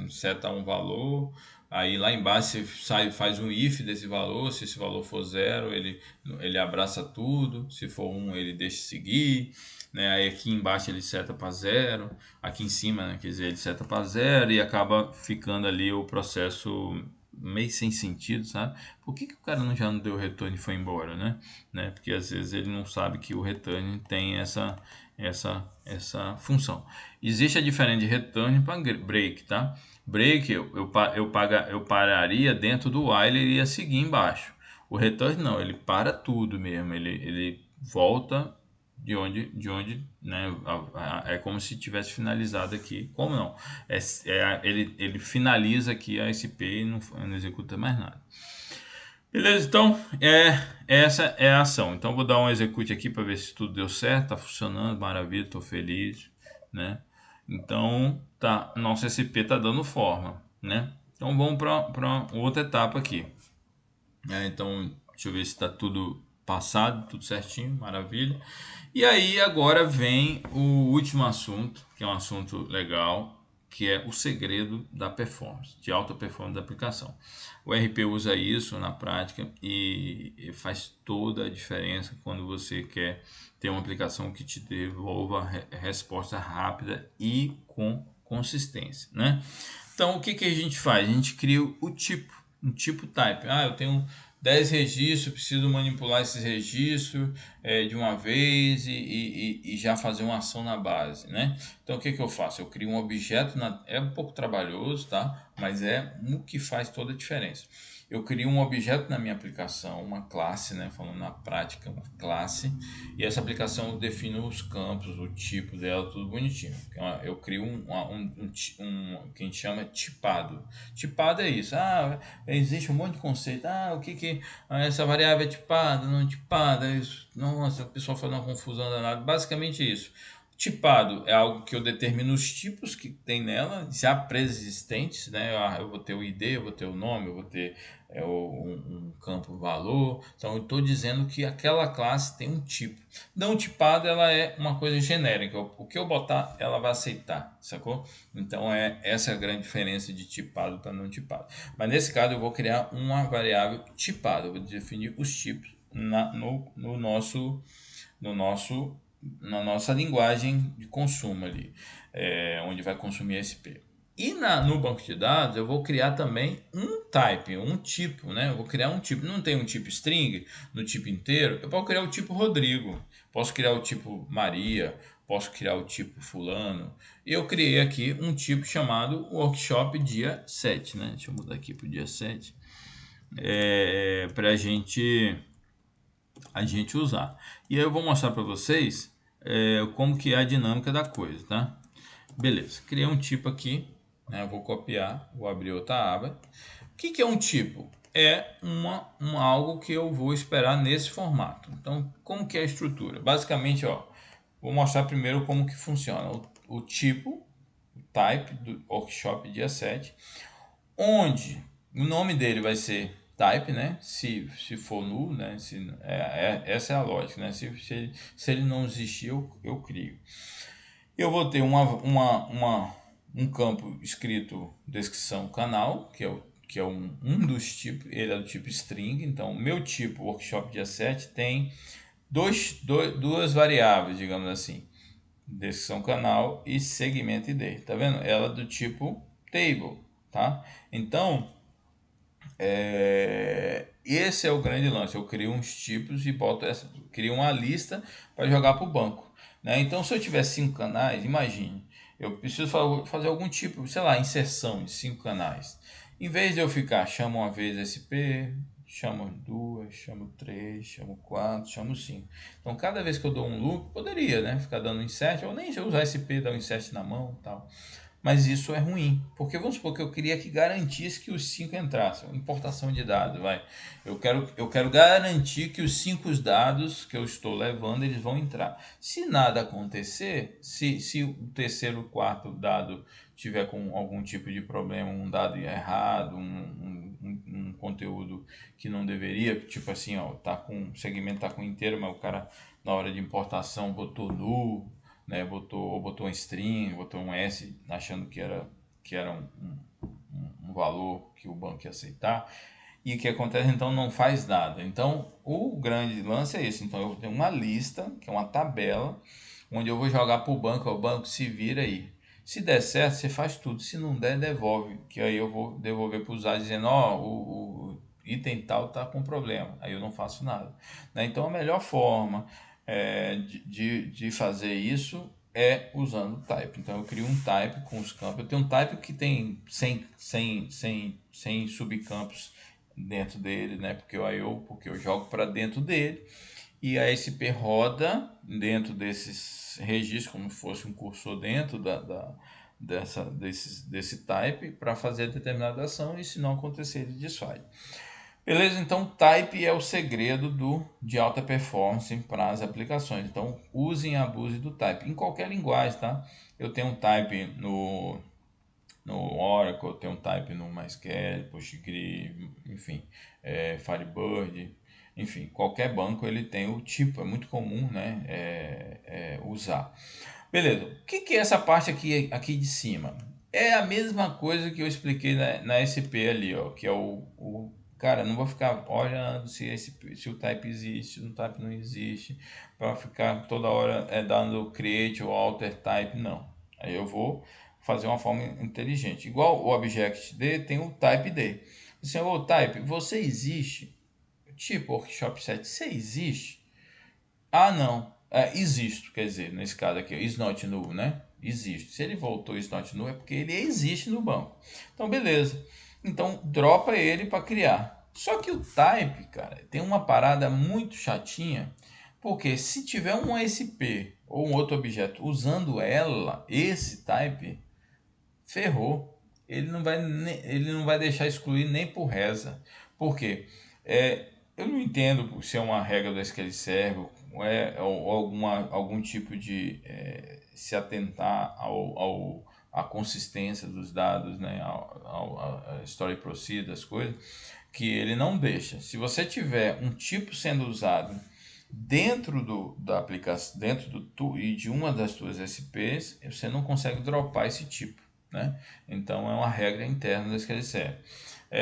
Speaker 1: seta um valor, aí lá embaixo você faz um if desse valor, se esse valor for zero, ele abraça tudo, se for um, ele deixa seguir, né? Aí aqui embaixo ele seta para zero, aqui em cima, né, quer dizer, ele seta para zero e acaba ficando ali o processo meio sem sentido, sabe? Por que o cara já não deu return e foi embora, né? Porque às vezes ele não sabe que o return tem essa função. Existe a diferença de return para break, tá? Break eu pararia dentro do while e iria seguir embaixo. O return não, ele para tudo mesmo, ele volta de onde, né? É como se tivesse finalizado aqui. Como não? Ele finaliza aqui a SP e não executa mais nada. Beleza, então essa é a ação. Então vou dar um execute aqui para ver se tudo deu certo, tá funcionando, maravilha, tô feliz, né? Então tá, nosso SP tá dando forma, né? Então vamos para outra etapa aqui. Então deixa eu ver se está tudo passado, tudo certinho, maravilha. E aí agora vem o último assunto, que é um assunto legal, que é o segredo da performance, de alta performance da aplicação. O RP usa isso na prática e faz toda a diferença quando você quer ter uma aplicação que te devolva resposta rápida e com consistência, né? Então o que a gente faz? A gente cria o tipo, um tipo type. Eu tenho 10 registros, preciso manipular esses registros de uma vez e já fazer uma ação na base, né? Então o que eu faço? Eu crio um objeto, é um pouco trabalhoso, tá? Mas é o que faz toda a diferença. Eu crio um objeto na minha aplicação, uma classe, né? Falando na prática, uma classe, e essa aplicação define os campos, o tipo dela, tudo bonitinho. Eu crio um que a gente chama tipado. Tipado é isso. Existe um monte de conceito. O que essa variável é tipada, não tipada? Isso, nossa, o pessoal faz uma confusão danada. Basicamente isso. Tipado é algo que eu determino os tipos que tem nela, já pré-existentes, né? Eu vou ter o ID, eu vou ter o nome, eu vou ter um campo valor. Então eu estou dizendo que aquela classe tem um tipo. Não tipado, ela é uma coisa genérica. O que eu botar, ela vai aceitar, sacou? Então essa é a grande diferença de tipado para não tipado. Mas nesse caso eu vou criar uma variável tipada. Eu vou definir os tipos no na nossa linguagem de consumo ali, onde vai consumir SP. E no banco de dados eu vou criar também um type, um tipo, né? Eu vou criar um tipo. Não tem um tipo string no tipo inteiro. Eu posso criar o tipo Rodrigo, posso criar o tipo Maria, posso criar o tipo fulano. E eu criei aqui um tipo chamado workshop dia 7, né? Deixa eu mudar aqui para o dia 7. Para a gente usar. E aí eu vou mostrar para vocês como que é a dinâmica da coisa, tá? Beleza, criei um tipo aqui, né? Eu vou copiar, vou abrir outra aba. O que é um tipo? É algo que eu vou esperar nesse formato. Então, como que é a estrutura? Basicamente, vou mostrar primeiro como que funciona. O tipo, o type do workshop dia 7, onde o nome dele vai ser type, né? Se for null, né? Essa é a lógica, né? Se ele não existir, eu crio. Eu vou ter um campo escrito descrição canal, que é um dos tipos, ele é do tipo string. Então, o meu tipo workshop dia 7 tem duas variáveis, digamos assim, descrição canal e segmento ID. Tá vendo? Ela é do tipo table, tá? Então, esse é o grande lance. Eu crio uns tipos e crio uma lista para jogar para o banco, né? Então, se eu tiver 5 canais, imagine, eu preciso fazer algum tipo, sei lá, inserção de 5 canais. Em vez de eu ficar, chamo uma vez SP, chamo duas, chamo três, chamo quatro, chamo cinco. Então, cada vez que eu dou um loop, poderia, né, ficar dando insert, ou nem usar SP, dar um insert na mão e tal. Mas isso é ruim, porque vamos supor que eu queria que garantisse que os 5 entrassem. Importação de dados, vai. Eu quero garantir que os 5 dados que eu estou levando, eles vão entrar. Se nada acontecer, se o terceiro, o quarto dado tiver com algum tipo de problema, um dado errado, um conteúdo que não deveria, tipo assim, ó, tá com, o segmento tá com inteiro, mas o cara na hora de importação botou null, né, botou um string, botou um S, achando que era um valor que o banco ia aceitar. E o que acontece então não faz nada. Então o grande lance é esse. Então eu tenho uma lista, que é uma tabela, onde eu vou jogar para o banco se vira aí. Se der certo, você faz tudo. Se não der, devolve. Que aí eu vou devolver para o usuário dizendo, ó, o item tal tá com problema. Aí eu não faço nada. Né? Então a melhor forma de fazer isso é usando o type. Então eu crio um type com os campos. Eu tenho um type que tem 100 subcampos dentro dele, né? Porque eu jogo para dentro dele e a SP roda dentro desses registros como se fosse um cursor dentro desse type para fazer a determinada ação e se não acontecer ele desfaz. Beleza? Então, type é o segredo de alta performance para as aplicações. Então, usem e abusem do type em qualquer linguagem, tá? Eu tenho um type no Oracle, eu tenho um type no MySQL, PostgreSQL, enfim, Firebird, enfim, qualquer banco ele tem o tipo, é muito comum, né, usar. Beleza, o que é essa parte aqui de cima? É a mesma coisa que eu expliquei na SP ali, ó, que é cara, não vou ficar olhando se o type existe, se o type não existe, para ficar toda hora dando create ou alter type, não. Aí eu vou fazer uma forma inteligente. Igual o Object-D tem o type-D. Assim, ô type, você existe? Tipo workshop set, você existe? Ah, não. Existo, quer dizer, nesse caso aqui, is not null, né? Existe. Se ele voltou is not null é porque ele existe no banco. Então, beleza. Então, dropa ele para criar. Só que o type, cara, tem uma parada muito chatinha, porque se tiver um SP ou um outro objeto usando esse type, ferrou. Ele não vai deixar excluir nem por reza. Por quê? Eu não entendo se é uma regra do SQL Server ou algum tipo de se atentar à consistência dos dados, né, a story proceed, as coisas, que ele não deixa. Se você tiver um tipo sendo usado dentro da aplicação, dentro e de uma das suas SPs, você não consegue dropar esse tipo, né? Então é uma regra interna do SQL Server.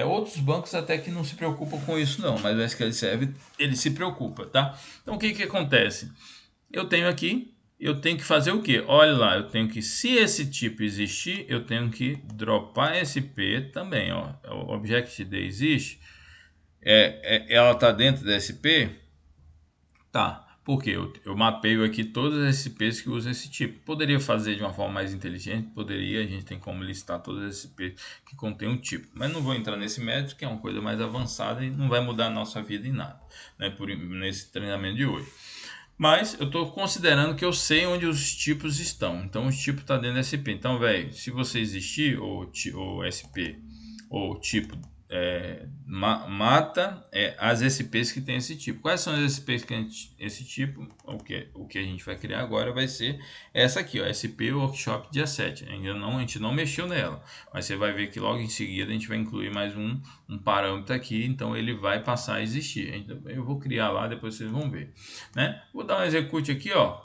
Speaker 1: Outros bancos até que não se preocupam com isso não, mas o SQL Server ele se preocupa, tá? Então o que acontece? Eu tenho que fazer o que? Olha lá, eu tenho que, se esse tipo existir, eu tenho que dropar SP também, ó. O Object-D existe, ela está dentro da SP, tá, porque eu mapeio aqui todas as SPs que usam esse tipo. Poderia fazer de uma forma mais inteligente? Poderia, a gente tem como listar todas as SPs que contêm um tipo. Mas não vou entrar nesse método, que é uma coisa mais avançada e não vai mudar a nossa vida em nada, né, nesse treinamento de hoje. Mas eu estou considerando que eu sei onde os tipos estão. Então os tipos estão dentro da SP. Então, velho, se você existir, ou SP, ou tipo, mata as SPs que tem esse tipo. Quais são as SPs que tem esse tipo? O que a gente vai criar agora vai ser essa aqui, ó, SP Workshop dia 7. A gente não mexeu nela, mas você vai ver que logo em seguida a gente vai incluir mais um parâmetro aqui, então ele vai passar a existir. Eu vou criar lá, depois vocês vão ver, né? Vou dar um execute aqui, ó,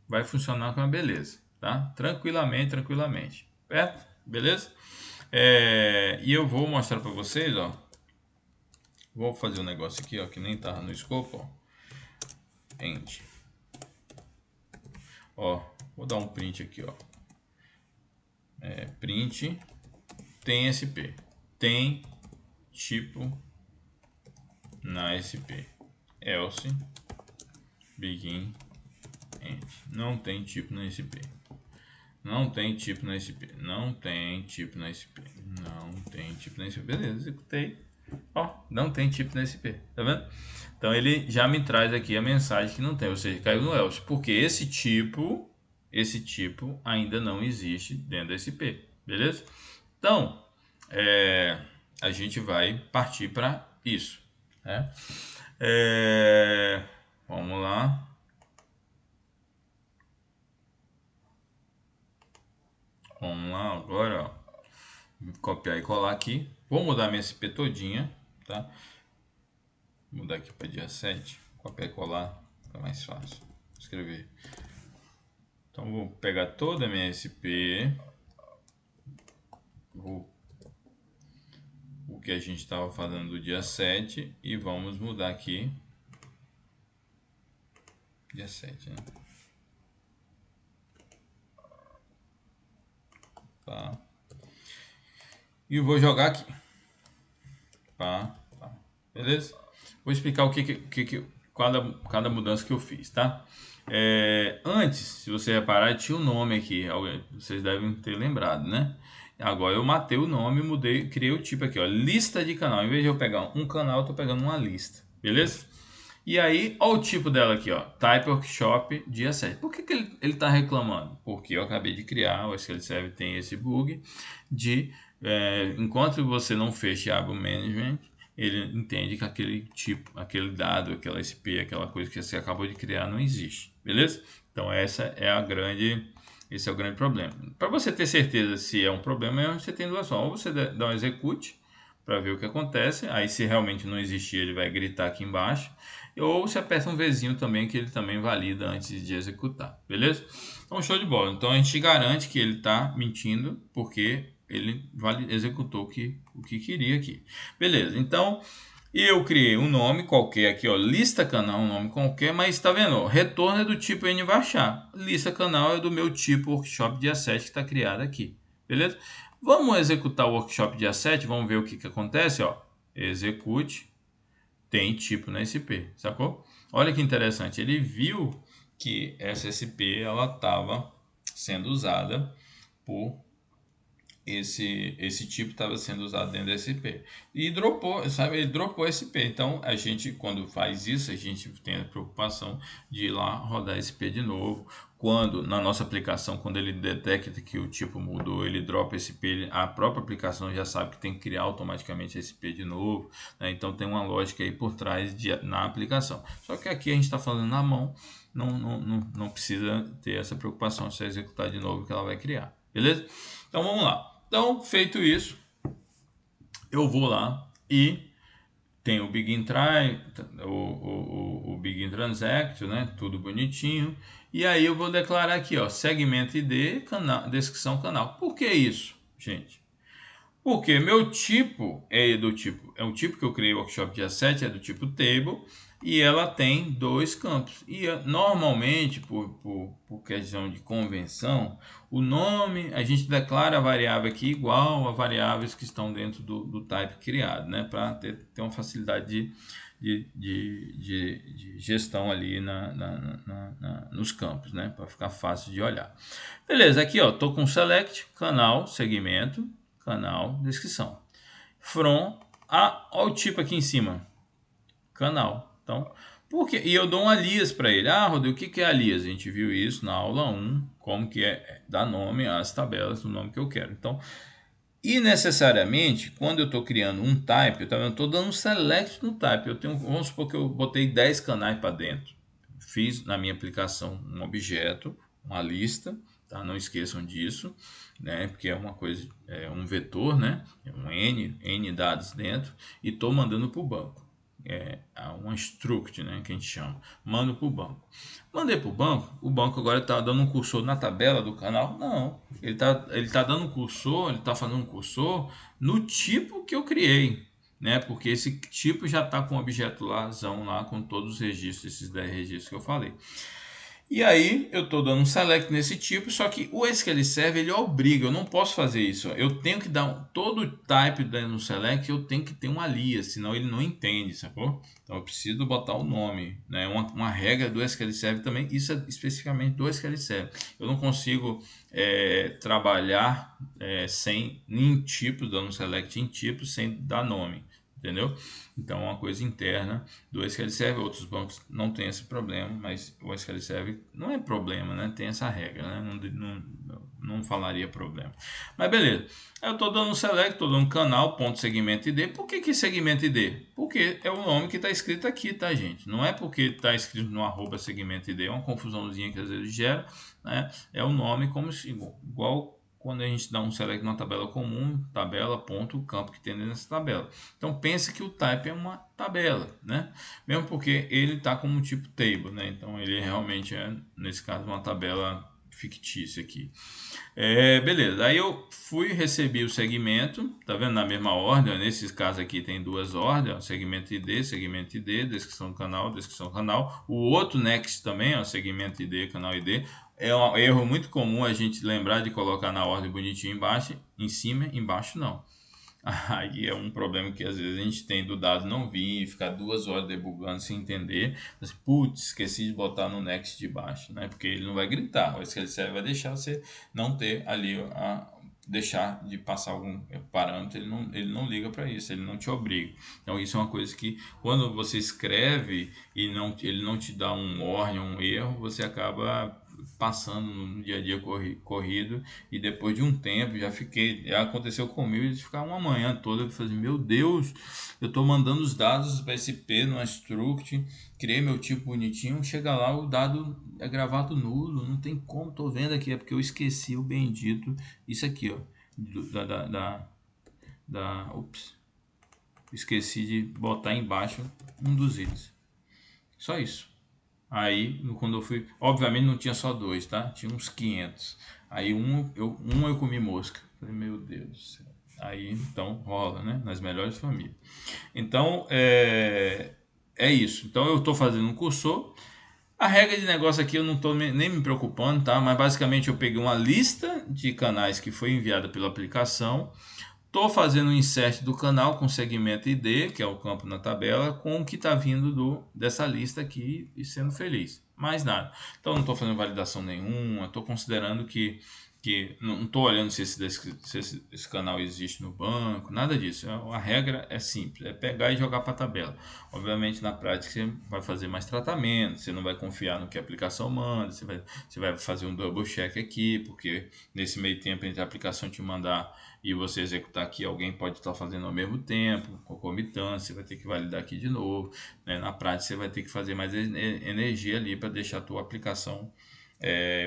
Speaker 1: vai funcionar com a beleza, tá? Tranquilamente, certo? Beleza? E eu vou mostrar para vocês, ó. Vou fazer um negócio aqui, ó, que nem tava no escopo, ó. End. Ó, vou dar um print aqui, ó. Print tem SP, tem tipo na SP, else begin end. Não tem tipo na SP. Não tem tipo na SP. Não tem tipo na SP. Não tem tipo na SP. Beleza, executei. Ó, não tem tipo na SP. Tá vendo? Então ele já me traz aqui a mensagem que não tem. Ou seja, caiu no else. Porque esse tipo esse tipo ainda não existe dentro da SP, beleza? Então, a gente vai partir para isso, né? Vamos lá. Vamos lá agora, ó. Vou copiar e colar aqui. Vou mudar minha SP todinha, tá? Vou mudar aqui para dia 7. Copiar e colar, fica mais fácil escrever. Então vou pegar toda a minha SP, o que a gente estava fazendo do dia 7 e vamos mudar aqui dia 7, né? Tá. E vou jogar aqui. Tá. Beleza? Vou explicar o que cada mudança que eu fiz, tá? Antes, se você reparar, tinha um nome aqui, vocês devem ter lembrado, né? Agora eu matei o nome, mudei, criei o tipo aqui, ó, lista de canal. Em vez de eu pegar um canal, eu tô pegando uma lista, beleza? E aí, ó o tipo dela aqui, ó, Type Workshop dia 7. Por que ele tá reclamando? Porque eu acabei de criar, o SQL Server tem esse bug de, enquanto você não feche e abre o management, ele entende que aquele tipo, aquele dado, aquela SP, aquela coisa que você acabou de criar não existe, beleza? Então esse é o grande problema. Para você ter certeza se é um problema, você tem duas formas. Ou você dá um execute para ver o que acontece, aí se realmente não existir, ele vai gritar aqui embaixo, ou você aperta um Vzinho também, que ele também valida antes de executar, beleza? Então show de bola. Então a gente garante que ele está mentindo, porque ele executou o que queria aqui. Beleza, então eu criei um nome qualquer aqui, ó, lista canal, um nome qualquer, mas está vendo, ó, retorno é do tipo nvarchar, lista canal é do meu tipo workshop dia 7 que está criado aqui, beleza? Vamos executar o workshop dia 7, vamos ver o que acontece, ó, execute, tem tipo na SP, sacou? Olha que interessante, ele viu que essa SP ela estava sendo usada por esse tipo estava sendo usado dentro da SP e dropou, sabe? Ele dropou SP. Então a gente, quando faz isso, a gente tem a preocupação de ir lá rodar SP de novo. Quando na nossa aplicação, quando ele detecta que o tipo mudou, ele dropa SP, a própria aplicação já sabe que tem que criar automaticamente SP de novo, né? Então tem uma lógica aí por trás na aplicação. Só que aqui a gente está falando na mão, não precisa ter essa preocupação se executar de novo que ela vai criar, beleza? Então vamos lá. Então, feito isso, eu vou lá e tem o Begin Try, o Begin Transact, né? Tudo bonitinho. E aí eu vou declarar aqui, ó, segmento ID, canal, descrição canal. Por que isso, gente? Porque meu tipo é um tipo que eu criei o workshop dia 7, é do tipo table, e ela tem dois campos. E normalmente, por questão de convenção, o nome, a gente declara a variável aqui igual a variáveis que estão dentro do type criado, né? Para ter uma facilidade de gestão ali nos campos, né? Para ficar fácil de olhar. Beleza, aqui ó, tô com select, canal, segmento, canal, descrição. From ao tipo aqui em cima, canal. Então, e eu dou um alias para ele. Ah, Rodrigo, o que é alias? A gente viu isso na aula 1, como que dar nome às tabelas do nome que eu quero. Então, e necessariamente, quando eu estou criando um type, eu estou dando select no type. Vamos supor que eu botei 10 canais para dentro. Fiz na minha aplicação um objeto, uma lista, tá? Não esqueçam disso, né? Porque é uma coisa, é um vetor, né? É um N dados dentro, e estou mandando para o banco. É uma struct, né, que a gente chama. Mando para o banco. Mandei para o banco agora está dando um cursor na tabela do canal? Não, ele tá dando um cursor, ele está fazendo um cursor no tipo que eu criei, né? Porque esse tipo já está com o objeto lá com todos os registros, esses 10 registros que eu falei. E aí eu estou dando um select nesse tipo, só que o SQL Server ele obriga, eu não posso fazer isso. Eu tenho que dar todo type no select, eu tenho que ter um alias, senão ele não entende, sacou? Então eu preciso botar o nome, né? Uma regra do SQL Server também, isso é especificamente do SQL Server. Eu não consigo trabalhar sem em tipos, dando select em tipos, sem dar nome. entendeu? Então é uma coisa interna do SQL Server. Outros bancos não tem esse problema, mas o SQL Server não é problema, né? Tem essa regra, né? Não falaria problema. Mas beleza. Eu estou dando um select, estou dando canal, ponto segmento ID. Por que segmento ID? Porque é o nome que está escrito aqui, tá, gente? Não é porque está escrito no arroba segmento ID, é uma confusãozinha que às vezes gera, né? É o nome como se, igual quando a gente dá um select numa tabela comum, tabela, ponto, o campo que tem nessa tabela. Então pense que o type é uma tabela, né? Mesmo porque ele está como tipo table, né? Então ele realmente é, nesse caso, uma tabela fictícia aqui. Beleza, aí eu fui receber o segmento, tá vendo? Na mesma ordem, nesses casos aqui tem duas ordens, segmento ID, descrição do canal, descrição do canal. O outro next também, ó, segmento ID, canal ID. É um erro muito comum a gente lembrar de colocar na ordem bonitinho embaixo, em cima, embaixo não. Aí é um problema que às vezes a gente tem do dado não vir, ficar 2 horas debugando sem entender. Putz, esqueci de botar no next de baixo, né? Porque ele não vai gritar, o SQL Server vai deixar você não ter ali deixar de passar algum parâmetro, ele não liga para isso, ele não te obriga. Então isso é uma coisa que quando você escreve e ele não te dá um warning, um erro, você acaba passando no dia a dia corrido, e depois de um tempo já aconteceu comigo de ficar uma manhã toda fazendo, meu Deus, eu estou mandando os dados para SP no struct, criei meu tipo bonitinho, chega lá o dado é gravado nulo, não tem como, tô vendo aqui, é porque eu esqueci o bendito, isso aqui, ó, ups, esqueci de botar embaixo um dos itens, só isso. Aí, quando eu fui, obviamente não tinha só dois, tá? Tinha uns 500. Aí eu comi mosca. Falei, meu Deus do céu. Aí, então, rola, né? Nas melhores famílias. Então, é isso. Então, eu estou fazendo um cursor. A regra de negócio aqui eu não estou nem me preocupando, tá? Mas basicamente eu peguei uma lista de canais que foi enviada pela aplicação. Estou fazendo um insert do canal com segmento ID, que é o campo na tabela, com o que está vindo dessa lista aqui e sendo feliz. Mais nada. Então não estou fazendo validação nenhuma, estou considerando que não estou olhando se esse canal existe no banco, nada disso. A regra é simples, é pegar e jogar para a tabela. Obviamente na prática você vai fazer mais tratamento, você não vai confiar no que a aplicação manda, você vai fazer um double check aqui, porque nesse meio tempo entre a aplicação te mandar e você executar aqui, alguém pode estar fazendo ao mesmo tempo, concomitância, você vai ter que validar aqui de novo, né? Na prática você vai ter que fazer mais energia ali para deixar a tua aplicação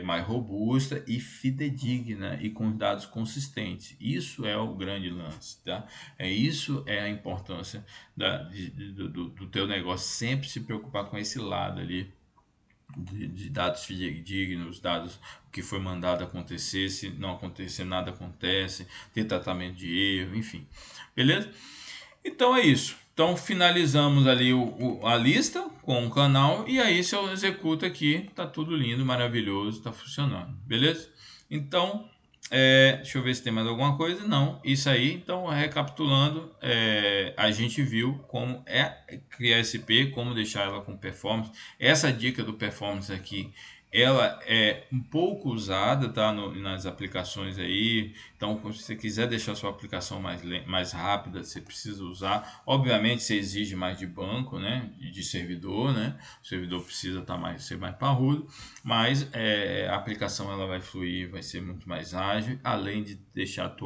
Speaker 1: mais robusta e fidedigna e com dados consistentes. Isso é o grande lance, tá? Isso é a importância do teu negócio, sempre se preocupar com esse lado ali de dados fidedignos, dados o que foi mandado acontecer, se não acontecer nada acontece, ter tratamento de erro, enfim, beleza? Então é isso. Então finalizamos ali a lista com o canal, e aí se eu executo aqui, tá tudo lindo, maravilhoso, tá funcionando, beleza? Então deixa eu ver se tem mais alguma coisa. Não, isso aí. Então, recapitulando, a gente viu como criar SP, como deixar ela com performance. Essa dica do performance aqui, ela é um pouco usada, tá, nas aplicações aí. Então, se você quiser deixar sua aplicação mais rápida, você precisa usar. Obviamente, você exige mais de banco, né, de servidor, né. O servidor precisa ser mais parrudo, mas a aplicação ela vai fluir, vai ser muito mais ágil, além de deixar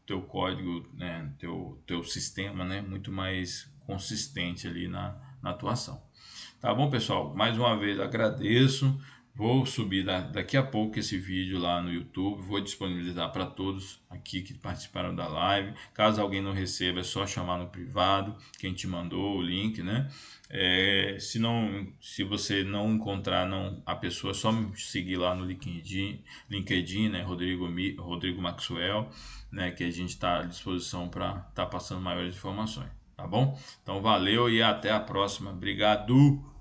Speaker 1: teu código, né, teu sistema, né, muito mais consistente ali na atuação. Tá bom, pessoal? Mais uma vez agradeço. Vou subir daqui a pouco esse vídeo lá no YouTube, vou disponibilizar para todos aqui que participaram da live. Caso alguém não receba, é só chamar no privado, quem te mandou o link, né? Se você não encontrar a pessoa, é só me seguir lá no LinkedIn, né? Rodrigo Maxwell, né? Que a gente está à disposição para estar passando maiores informações, tá bom? Então valeu e até a próxima. Obrigado!